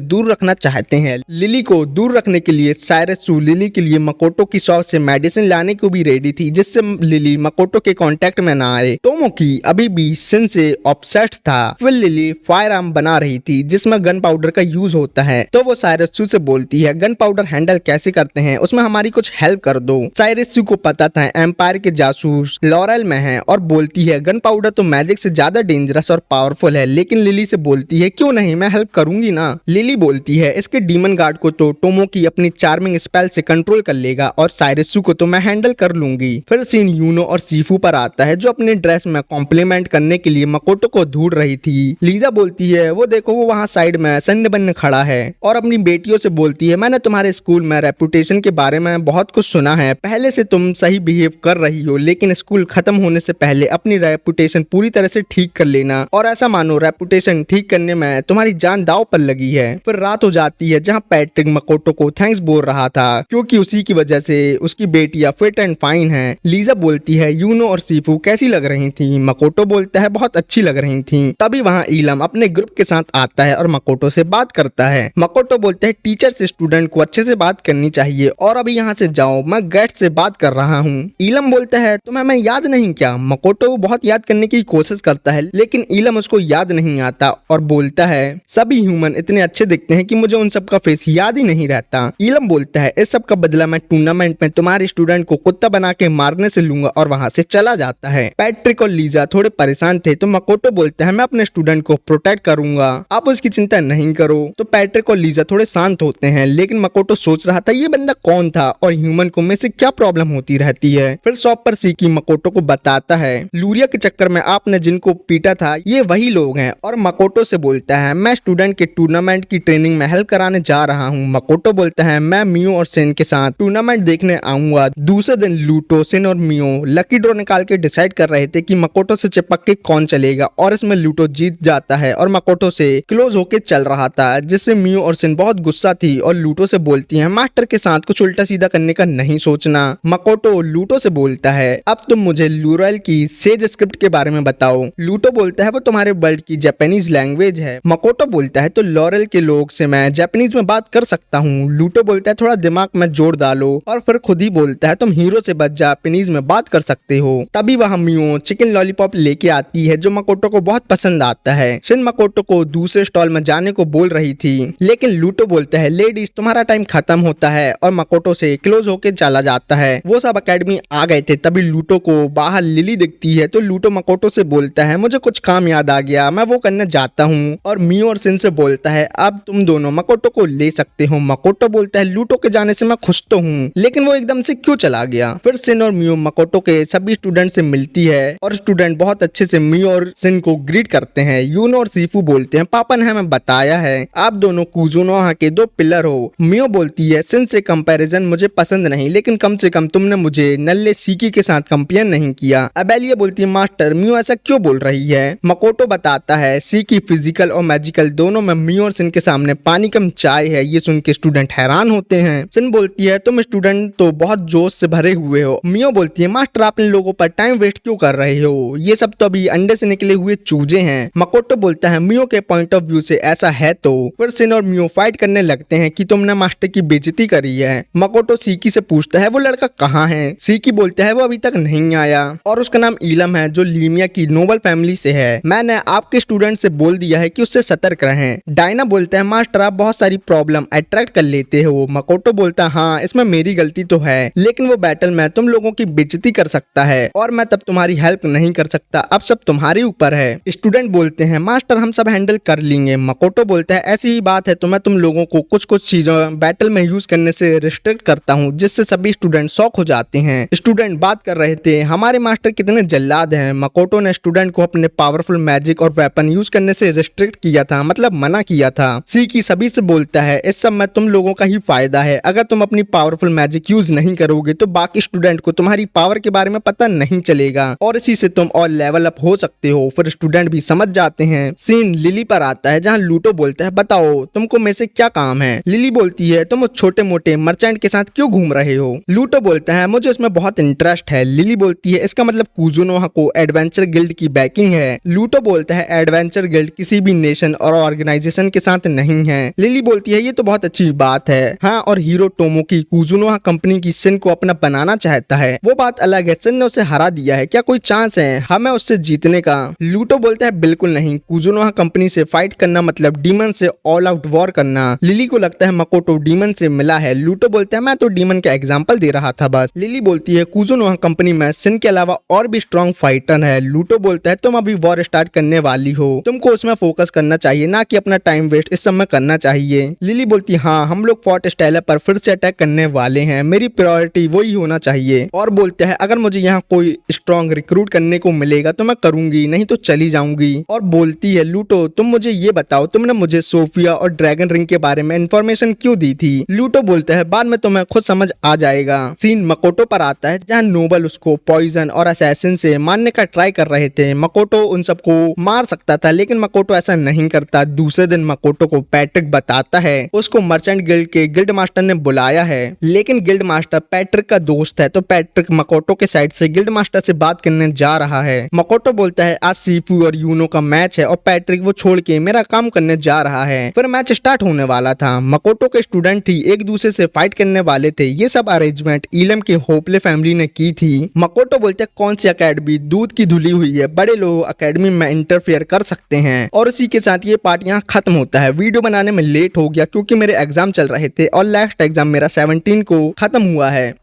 दूर रखना चाहते हैं। लिली को दूर रखने के लिए साइरित्सु लिली के लिए मकोटो की शॉप से मेडिसिन लाने को भी रेडी थी जिससे लिली मकोटो के कांटेक्ट में ना आए। टोमोकी अभी भी सिन से ऑब्सेस्ड था। फिर लिली फायर आर्म बना रही थी जिसमें गन पाउडर का यूज होता है, तो वो साइरित्सु से बोलती है, गन पाउडर हैंडल कैसे करते हैं, उसमें हमारी कुछ हेल्प कर दो। साइरित्सु को पता था एम्पायर के जासूस लॉरेल में हैं और बोलती है, गन पाउडर तो मैजिक से ज्यादा डेंजरस और पावरफुल है। लेकिन लिली से बोलती है, क्यों नहीं, मैं हेल्प करूंगी ना। लिली बोलती है, इसके डीमन गार्ड को तो टोमोकी अपनी चार्मिंग स्पेल से कंट्रोल कर लेगा और साइरित्सु को तो मैं हैंडल कर लूंगी। फिर सीन यूनो और सीफू पर आता है जो अपने ड्रेस में कॉम्प्लीमेंट करने के लिए मकोटो को ढूंढ रही थी। लीजा बोलती है, वो देखो वो वहाँ साइड में सन्ने बन खड़ा है, और अपनी बेटियों से बोलती है, मैंने तुम्हारे स्कूल में रेपुटेशन के बारे में बहुत कुछ सुना है, पहले से तुम सही बिहेव कर रही हो लेकिन स्कूल खत्म होने से पहले अपनी रेपुटेशन पूरी तरह से ठीक कर लेना, और ऐसा मानो रेपुटेशन ठीक करने में तुम्हारी जान दांव पर लगी है। फिर रात हो जाती है जहाँ पैट्रिक मकोटो को थैंक्स बोल रहा था क्योंकि उसी की वजह से उसकी बेटियां फिट एंड फाइन हैं। लीजा बोलती है, यूनो और सीफू कैसी लग रही थी। मकोटो बोलता है, बहुत अच्छी लग रही थी। तभी वहाँ ईलम अपने ग्रुप के साथ आता है और मकोटो से बात करता है। मकोटो बोलते हैं, टीचर से स्टूडेंट को अच्छे से बात करनी चाहिए और अभी यहाँ से जाओ, मैं गेट से बात कर रहा हूँ। ईलम बोलता है, तुम्हें मैं याद नहीं क्या। मकोटो बहुत याद करने की कोशिश करता है लेकिन ईलम उसको याद नहीं आता और बोलता है, सभी ह्यूमन इतने अच्छे दिखते हैं कि मुझे उन सब का फेस याद ही नहीं रहता। ईलम बोलता है, इस सब का बदला मैं टूर्नामेंट में तुम्हारे स्टूडेंट को कुत्ता बना के मारने से लूंगा, और वहाँ से चला जाता है। पैट्रिक और लीजा थोड़े परेशान थे तो मकोटो बोलता है, मैं अपने स्टूडेंट को प्रोटेक्ट करूंगा, आप उसकी चिंता नहीं करो। तो पैट्रिक और लीजा थोड़े शांत होते हैं लेकिन मकोटो सोच रहा था ये बंदा कौन था और ह्यूमन को में से क्या प्रॉब्लम होती रहती है। फिर शॉप पर सीकी मकोटो को बताता है, लूरिया के चक्कर में आपने जिनको पीटा था ये वही लोग हैं, और मकोटो से बोलता है, मैं स्टूडेंट के टूर्नामेंट की ट्रेनिंग में हेल्प कराने जा रहा हूँ। मकोटो बोलता है, मैं मियो और सेन के साथ टूर्नामेंट देखने आऊंगा। दूसरे दिन लूटो, सेन और मियो लकी ड्रॉ निकाल के डिसाइड कर रहे थे कि मकोटो से चिपक के कौन चलेगा, और इसमें लूटो जीत जाता है और मकोटो से क्लोज होके चल रहा था, जिससे मियो और सेन बहुत गुस्सा थी और लूटो से बोलती है, मास्टर के साथ कुछ उल्टा सीधा करने का नहीं सोचना। मकोटो लूटो से बोलता है, अब तुम मुझे लूरेल की सेज स्क्रिप्ट के बारे में बताओ। लूटो बोलता है, वो तुम्हारे वर्ल्ड की जापानीज लैंग्वेज है। मकोटो बोलता है, तो लॉरेल के लोग से मैं जापानीज में बात कर सकता हूँ। लूटो बोलता है, थोड़ा दिमाग में जोड़ डालो, और फिर खुद ही बोलता है, तुम हीरो से बच जापानीज में बात कर सकते हो। तभी वहाँ मियो चिकन लॉलीपॉप लेके आती है जो मकोटो को बहुत पसंद आता है। सिन मकोटो को दूसरे स्टॉल में जाने को बोल रही थी लेकिन लूटो बोलता है, लेडीज तुम्हारा टाइम खत्म होता है, और मकोटो से क्लोज होके चला जाता है। वो सब अकेडमी आ गए थे। तभी लूटो को बाहर लिली दिखती है तो लूटो मकोटो से बोलता है, मुझे कुछ काम याद आ गया, मैं वो करने जाता हूँ। और मियो और सिन से बोलता है, अब तुम दोनों मकोटो को ले सकते हो। मकोटो बोलता है, लूटो के जाने से मैं खुश तो हूँ लेकिन वो एकदम से क्यों चला गया। फिर सिन और मियो मकोटो के सभी स्टूडेंट से मिलती है और स्टूडेंट बहुत अच्छे से मियो और सिन को ग्रीट करते हैं। यूनो और सीफू बोलते बोलते हैं पापा ने हमें बताया है आप दोनों कुजुनोहा के दो पिलर हो। मियो बोलती है सिन से कंपैरिजन मुझे पसंद नहीं, लेकिन कम से कम तुमने मुझे नल्ले सीकी के साथ कंपेयर नहीं किया। अबेलिया बोलती है मास्टर मियो ऐसा क्यों बोल रही है। मकोटो बताता है सीकी फिजिकल और मैजिकल दोनों में मियो और सिन के सामने पानी कम चाय है। ये सुन के स्टूडेंट हैरान होते हैं। सिन बोलती है तुम स्टूडेंट तो बहुत जोश से भरे हुए हो। मियो बोलती है मास्टर आप इन लोगों पर टाइम वेस्ट क्यों कर रहे हो, ये सब तो अभी अंडे से निकले हुए चूजे हैं। मकोटो बोलता है मियो के पॉइंट ऑफ व्यू से ऐसा है तो। फिर सिन और मियो फाइट करने लगते हैं कि तुमने मास्टर की बेइज्जती करी है। मकोटो सीकी से पूछता है वो लड़का कहाँ है। सीकी बोलता है वो अभी तक नहीं आया और उसका नाम इलम है जो लीमिया की नोबल फैमिली से है। मैंने आपके स्टूडेंट से बोल दिया है कि उससे सतर्क रहें। डायना बोलता है मास्टर आप बहुत सारी प्रॉब्लम अट्रैक्ट कर लेते हो। मकोटो बोलता है हाँ इसमें मेरी गलती तो है, लेकिन वो बैटल में तुम लोगों की बेइज्जती कर सकता है और मैं तब तुम्हारी हेल्प नहीं कर सकता। अब सब तुम्हारे ऊपर है। स्टूडेंट बोलते हैं मास्टर हम सब हैंडल कर लेंगे। मकोटो बोलता है ऐसी ही बात है तो मैं तुम लोगों को कुछ कुछ चीजों बैटल में यूज करने से रिस्ट्रिक्ट करता हूँ जिससे सभी स्टूडेंट शॉक हो जाते हैं। स्टूडेंट बात कर रहे थे हमारे मास्टर कितने जल्लाद हैं। मकोटो ने स्टूडेंट को अपने पावरफुल मैजिक और वेपन यूज करने से रिस्ट्रिक्ट किया था, मतलब मना किया था। सीकी सभी से बोलता है इस सब में तुम लोगों का ही फायदा है। अगर तुम अपनी पावरफुल मैजिक यूज नहीं करोगे तो बाकी स्टूडेंट को तुम्हारी पावर के बारे में पता नहीं चलेगा और इसी से तुम और लेवल अप हो सकते हो। फिर स्टूडेंट भी समझ जाते हैं। सीन लिली पर आता है जहाँ लूटो बोलता है बताओ तुमको मेरे से क्या काम है। लिली बोलती है तुम उस छोटे मोटे मर्चेंट के साथ क्यों घूम रहे हो। लूटो बोलता है मुझे उसमें बहुत इंटरेस्ट है। लिली बोलती है इसका मतलब कुजुनोहा को एडवेंचर गिल्ड की बैकिंग है। लूटो बोलता है एडवेंचर गिल्ड किसी भी नेशन और ऑर्गेनाइजेशन के साथ नहीं है। लिली बोलती है ये तो बहुत अच्छी बात है। हाँ और हीरो टोमोकी कुजुनोहा कंपनी की सिन को अपना बनाना चाहता है, वो बात अलग है। सिन ने उसे हरा दिया है, क्या कोई चांस है हमें उससे जीतने का। लूटो बोलता है बिल्कुल नहीं, कुजुनोहा कंपनी से फाइट करना मतलब डीमन से ऑल आउट वॉर करना। लिली को लगता है मकोटो डीमन से मिला है। लूटो बोलता है मैं तो डीमन का एग्जांपल दे रहा था बस। लिली बोलती है कुजुनोहा कंपनी में सिन के अलावा और भी स्ट्रॉन्ग फाइटर है। लूटो बोलता है तुम अभी वॉर स्टार्ट करने वाली हो, तुमको उसमें फोकस करना चाहिए ना कि अपना टाइम वेस्ट इस सब में करना चाहिए। लिली बोलती है हाँ हम लोग फोर्ट स्टाइलर पर फिर से अटैक करने वाले हैं, मेरी प्रायोरिटी वही होना चाहिए। और बोलते हैं अगर मुझे यहाँ कोई स्ट्रॉन्ग रिक्रूट करने को मिलेगा तो मैं करूंगी, नहीं तो चली जाऊंगी। और बोलती है लूटो तुम मुझे ये बताओ तुमने मुझे सोफिया और ड्रैगन रिंग के बारे में इंफॉर्मेशन क्यों दी थी। लूटो बोलता है बाद में तुम्हें खुद समझ आ जाएगा। सीन मकोटो पर आता है जहाँ नोबल उसको पॉइजन और असैसिन से मारने का ट्राई कर रहे थे। मकोटो उन सबको मार सकता था लेकिन मकोटो ऐसा नहीं करता। दूसरे दिन मकोटो को पैट्रिक बताता है उसको मर्चेंट गिल्ड के गिल्ड मास्टर ने बुलाया है, लेकिन गिल्ड मास्टर पैट्रिक का दोस्त है तो पैट्रिक मकोटो के साइड से गिल्ड मास्टर से बात करने जा रहा है। मकोटो बोलता है आज सीफू और यूनो का मैच है और पैट्रिक वो छोड़ के मेरा काम करने जा रहा है। फिर मैच स्टार्ट होने वाला था। मकोटो के स्टूडेंट ही एक दूसरे से फाइट करने वाले थे। ये सब अरेंजमेंट इलम की होपले फैमिली ने की थी। मकोटो बोलते हैं कौन सी अकेडमी दूध की धुली हुई है, बड़े लोग अकेडमी में इंटरफेयर कर सकते हैं। और इसी के साथ ये पार्ट यहाँ खत्म होता है। वीडियो बनाने में लेट हो गया क्योंकि मेरे एग्जाम चल रहे थे और लास्ट एग्जाम मेरा 17 को खत्म हुआ है।